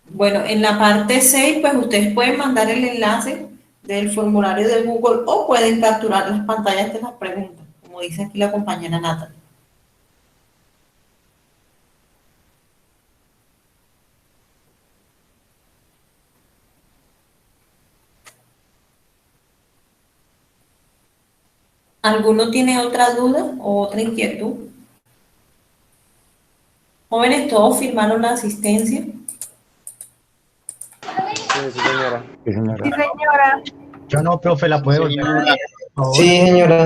Bueno, en la parte 6, pues ustedes pueden mandar el enlace del formulario de Google o pueden capturar las pantallas de las preguntas, como dice aquí la compañera Natalie. ¿Alguno tiene otra duda o otra inquietud? Jóvenes, ¿todos firmaron la asistencia? Sí, señora. Sí, señora. Sí, señora. Yo no, profe, ¿la puede volver a leer, por favor? Sí, señora.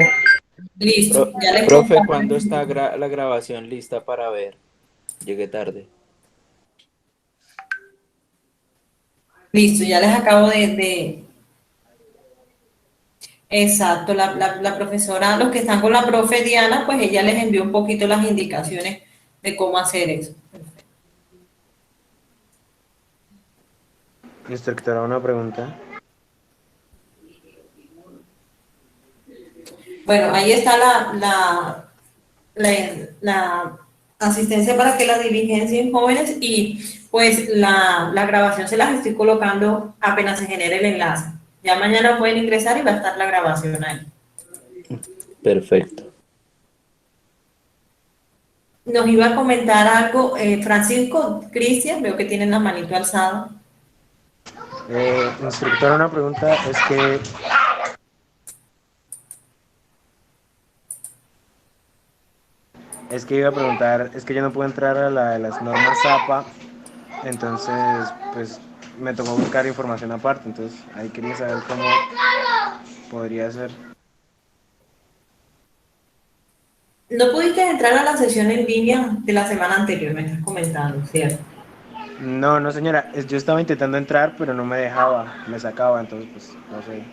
Listo, ya les Profe, comparto. ¿cuándo está la grabación lista para ver? Llegué tarde. Listo, ya les acabo Exacto, la profesora, los que están con la profe Diana, pues ella les envió un poquito las indicaciones de cómo hacer eso. Instructora, una pregunta. Bueno, ahí está la asistencia para que la diligencien, jóvenes, y pues la grabación se las estoy colocando apenas se genere el enlace. Ya mañana pueden ingresar y va a estar la grabación ahí. Perfecto. Nos iba a comentar algo, Francisco, Cristian, veo que tienen la manito alzada. Instructora, una pregunta es que iba a preguntar, es que yo no puedo entrar a la de las normas APA, entonces pues me tocó buscar información aparte, entonces ahí quería saber cómo podría ser. No pudiste entrar a la sesión en línea de la semana anterior, me estás comentando, ¿cierto? No, señora, yo estaba intentando entrar, pero no me dejaba, me sacaba, entonces pues no sé.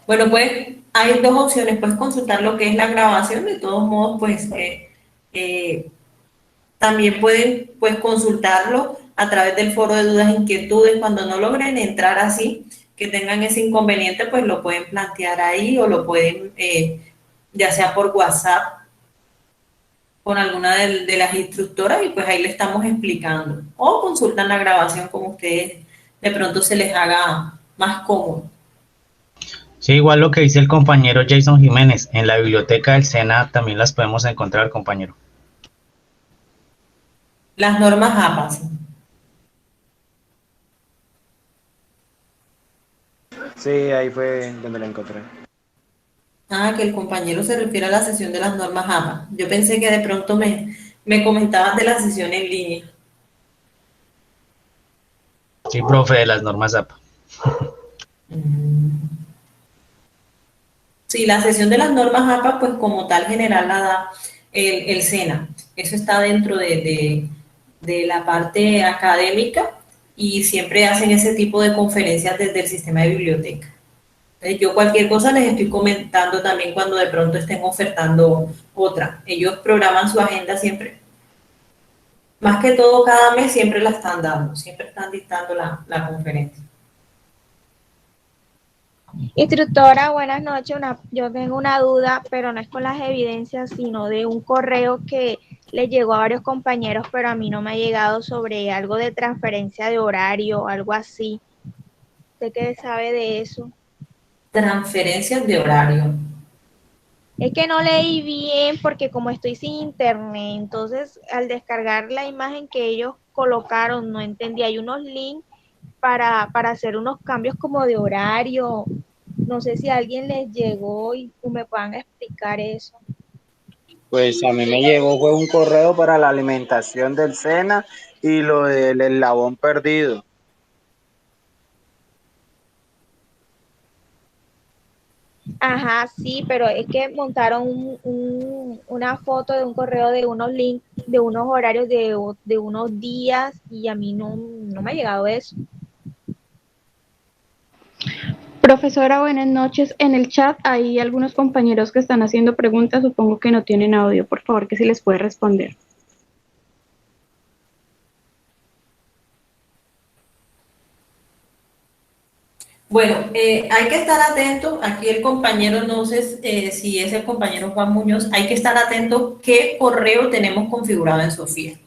Bueno, pues hay dos opciones, puedes consultar lo que es la grabación, de todos modos, pues también pueden pues consultarlo a través del foro de dudas e inquietudes, cuando no logren entrar así, que tengan ese inconveniente, pues lo pueden plantear ahí o lo pueden, ya sea por WhatsApp, con alguna de las instructoras y pues ahí le estamos explicando. O consultan la grabación como ustedes de pronto se les haga más cómodo. Sí, igual lo que dice el compañero Jason Jiménez, en la biblioteca del SENA también las podemos encontrar, compañero. Las normas APA, sí. Sí, ahí fue donde la encontré. Ah, que el compañero se refiere a la sesión de las normas APA. Yo pensé que de pronto me comentabas de la sesión en línea. Sí, profe, de las normas APA. Sí, la sesión de las normas APA, pues como tal general la da el SENA. Eso está dentro de de la parte académica y siempre hacen ese tipo de conferencias desde el sistema de biblioteca. Entonces, yo cualquier cosa les estoy comentando también cuando de pronto estén ofertando otra. Ellos programan su agenda siempre. Más que todo, cada mes siempre la están dando, siempre están dictando la conferencia. Instructora, buenas noches. Yo tengo una duda, pero no es con las evidencias, sino de un correo que le llegó a varios compañeros, pero a mí no me ha llegado sobre algo de transferencia de horario, algo así. ¿Usted qué sabe de eso? Transferencias de horario. Es que no leí bien porque como estoy sin internet, entonces al descargar la imagen que ellos colocaron, no entendí. Hay unos links para hacer unos cambios como de horario. No sé si a alguien les llegó y me puedan explicar eso. Pues a mí me llegó fue un correo para la alimentación del SENA y lo del eslabón perdido. Ajá, sí, pero es que montaron una foto de un correo de unos links, de unos horarios de unos días y a mí no me ha llegado eso. Profesora, buenas noches. En el chat hay algunos compañeros que están haciendo preguntas, supongo que no tienen audio, por favor, que si les puede responder. Bueno, hay que estar atento, aquí el compañero, no sé si es el compañero Juan Muñoz, hay que estar atento qué correo tenemos configurado en Sofía,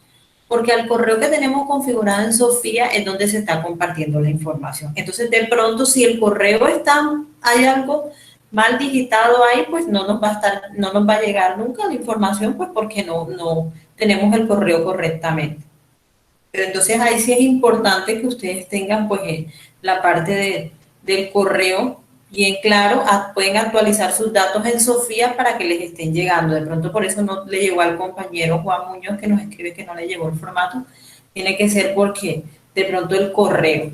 porque al correo que tenemos configurado en Sofía es donde se está compartiendo la información. Entonces, de pronto, si el correo hay algo mal digitado ahí, pues no nos va a llegar nunca la información, pues porque no tenemos el correo correctamente. Pero entonces ahí sí es importante que ustedes tengan pues la parte del correo bien claro, pueden actualizar sus datos en Sofía para que les estén llegando. De pronto por eso no le llegó al compañero Juan Muñoz que nos escribe que no le llegó el formato. Tiene que ser porque de pronto el correo,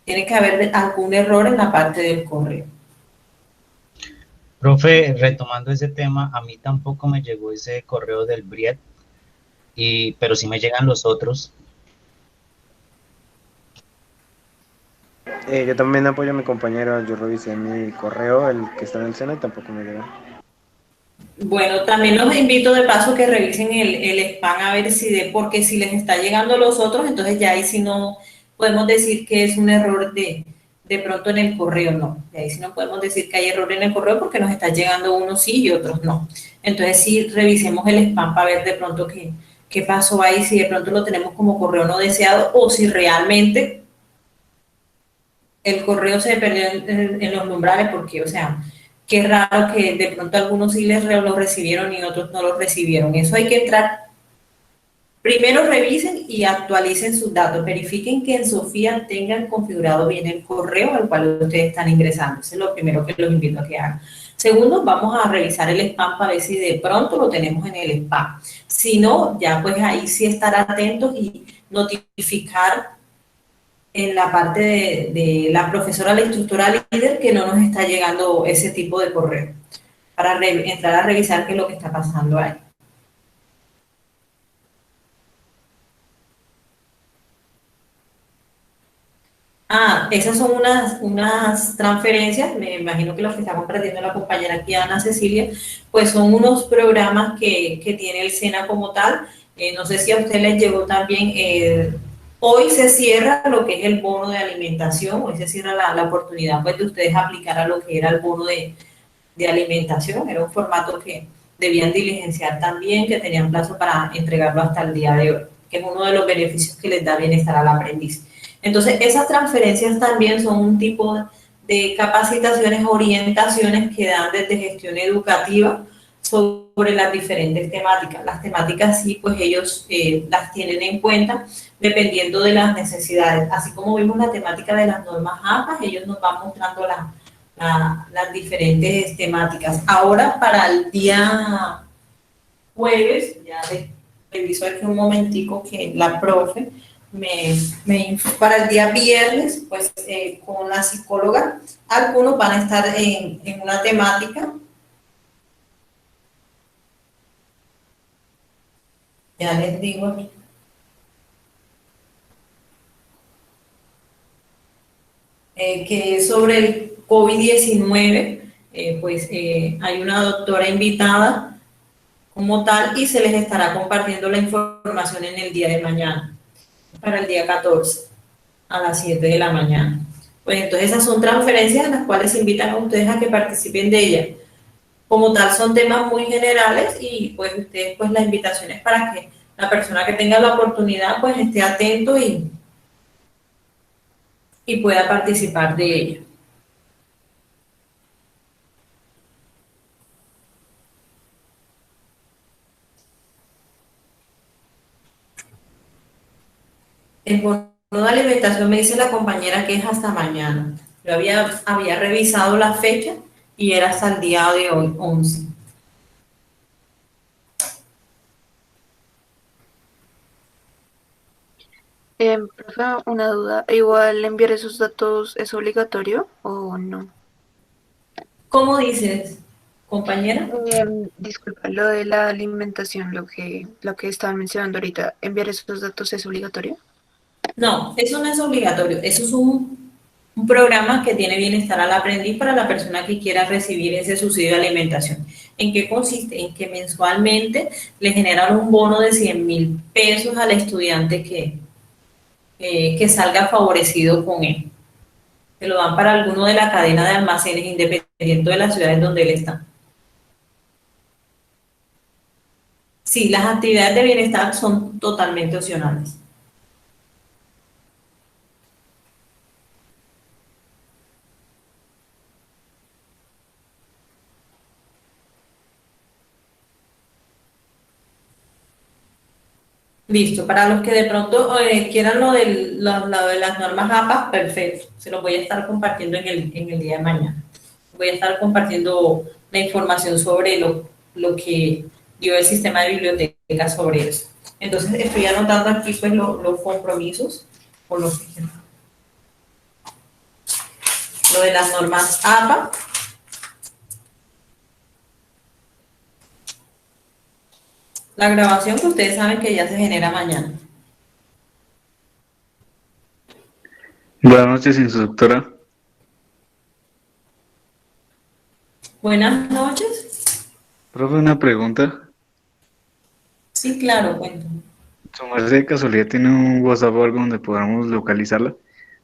tiene que haber algún error en la parte del correo. Profe, retomando ese tema, a mí tampoco me llegó ese correo del BRIET, pero sí me llegan los otros. Yo también apoyo a mi compañero, yo revisé mi correo, el que está en el SENA, y tampoco me llegó. Bueno, también los invito de paso que revisen el spam a ver porque si les está llegando los otros, entonces ya ahí sí no podemos decir que es un error de pronto en el correo, no. Y ahí sí no podemos decir que hay error en el correo porque nos está llegando unos sí y otros no. Entonces sí revisemos el spam para ver de pronto qué pasó ahí, si de pronto lo tenemos como correo no deseado o si realmente el correo se perdió en los umbrales porque, o sea, qué raro que de pronto algunos sí lo recibieron y otros no lo recibieron. Eso hay que entrar. Primero revisen y actualicen sus datos. Verifiquen que en Sofía tengan configurado bien el correo al cual ustedes están ingresando. Eso es lo primero que los invito a que hagan. Segundo, vamos a revisar el spam para ver si de pronto lo tenemos en el spam. Si no, ya pues ahí sí estar atentos y notificar en la parte de la profesora, la instructora líder, que no nos está llegando ese tipo de correo, para entrar a revisar qué es lo que está pasando ahí. Esas son unas transferencias, me imagino que lo que está compartiendo la compañera aquí, Ana Cecilia, pues son unos programas que tiene el SENA como tal. No sé si a usted les llegó también, hoy se cierra lo que es el bono de alimentación, hoy se cierra la oportunidad pues, de ustedes aplicar a lo que era el bono de alimentación, era un formato que debían diligenciar también, que tenían plazo para entregarlo hasta el día de hoy, que es uno de los beneficios que les da bienestar al aprendiz. Entonces, esas transferencias también son un tipo de capacitaciones, orientaciones que dan desde gestión educativa sobre las diferentes temáticas. Las temáticas sí, pues ellos las tienen en cuenta dependiendo de las necesidades. Así como vimos la temática de las normas APA, ellos nos van mostrando las diferentes temáticas. Ahora, para el día jueves, ya reviso aquí un momentico que la profe para el día viernes, pues con la psicóloga, algunos van a estar en una temática. Ya les digo aquí. que es sobre el COVID-19. Hay una doctora invitada como tal y se les estará compartiendo la información en el día de mañana, para el día 14, a las 7 de la mañana. Pues entonces esas son transferencias en las cuales se invitan a ustedes a que participen de ellas. Como tal son temas muy generales y pues ustedes, pues la invitación es para que la persona que tenga la oportunidad pues esté atento y pueda participar de ello. El bono de alimentación me dice la compañera que es hasta mañana. Yo había revisado la fecha y era hasta el día de hoy, 11. Profe, una duda. ¿Igual enviar esos datos es obligatorio o no? ¿Cómo dices, compañera? Disculpa, lo de la alimentación, lo que estaban mencionando ahorita, ¿enviar esos datos es obligatorio? No, eso no es obligatorio. Eso es un programa que tiene Bienestar al Aprendiz para la persona que quiera recibir ese subsidio de alimentación. ¿En qué consiste? En que mensualmente le generan un bono de 100.000 pesos al estudiante que salga favorecido con él. Se lo dan para alguno de la cadena de almacenes independiente de las ciudades donde él está. Sí, las actividades de bienestar son totalmente opcionales. Listo, para los que de pronto quieran lo de las normas APA, perfecto, se los voy a estar compartiendo en el día de mañana. Voy a estar compartiendo la información sobre lo que dio el sistema de bibliotecas sobre eso. Entonces estoy anotando aquí pues los compromisos, o lo de las normas APA. La grabación que ustedes saben que ya se genera mañana. Buenas noches, instructora. Buenas noches. Profe, una pregunta. Sí, claro, cuento. ¿Su merced de casualidad tiene un WhatsApp o algo donde podamos localizarla?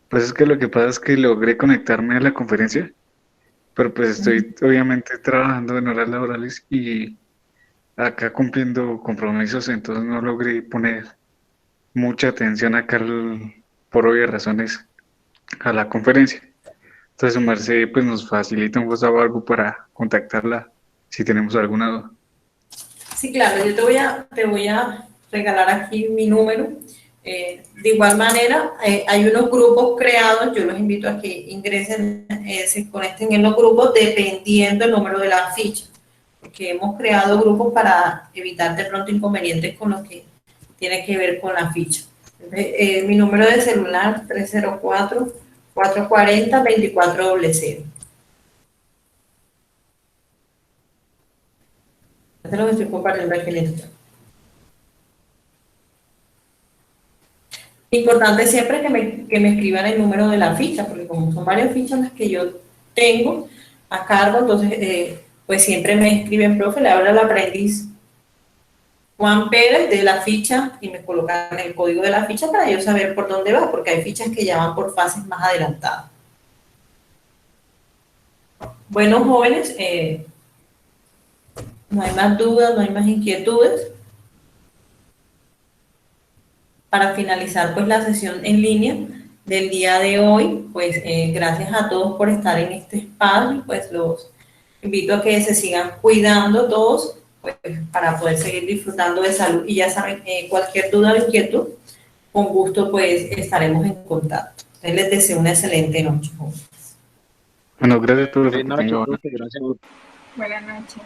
Pues es que lo que pasa es que logré conectarme a la conferencia, pero pues estoy obviamente trabajando en horas laborales y acá cumpliendo compromisos, entonces no logré poner mucha atención acá por obvias razones a la conferencia. Entonces su merced pues nos facilita un WhatsApp o algo para contactarla si tenemos alguna duda. Sí, claro, yo te voy a regalar aquí mi número. De igual manera, hay unos grupos creados, yo los invito a que ingresen, se conecten en los grupos dependiendo del número de la ficha, porque hemos creado grupos para evitar de pronto inconvenientes con lo que tiene que ver con la ficha. Mi número de celular 304-440-2400. Esto es lo que estoy compartiendo aquí en el chat. Importante siempre que me escriban el número de la ficha, porque como son varias fichas las que yo tengo a cargo, entonces pues siempre me escriben, profe, le habla el aprendiz Juan Pérez de la ficha y me colocan el código de la ficha para yo saber por dónde va, porque hay fichas que ya van por fases más adelantadas. Bueno, jóvenes, no hay más dudas, no hay más inquietudes. Para finalizar pues la sesión en línea del día de hoy, pues gracias a todos por estar en este espacio, pues los invito a que se sigan cuidando todos, pues para poder seguir disfrutando de salud y ya saben, cualquier duda o inquietud, con gusto pues estaremos en contacto. Entonces, les deseo una excelente noche. Bueno, gracias por Buenas noches, profe, gracias. Buenas noches.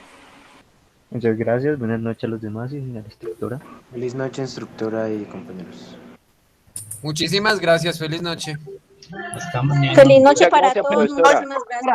Muchas gracias, buenas noches a los demás y a la instructora. Feliz noche, instructora y compañeros. Muchísimas gracias, feliz noche. Hasta mañana. Feliz noche Muchas para gracias, todos. profesora. Muchísimas gracias.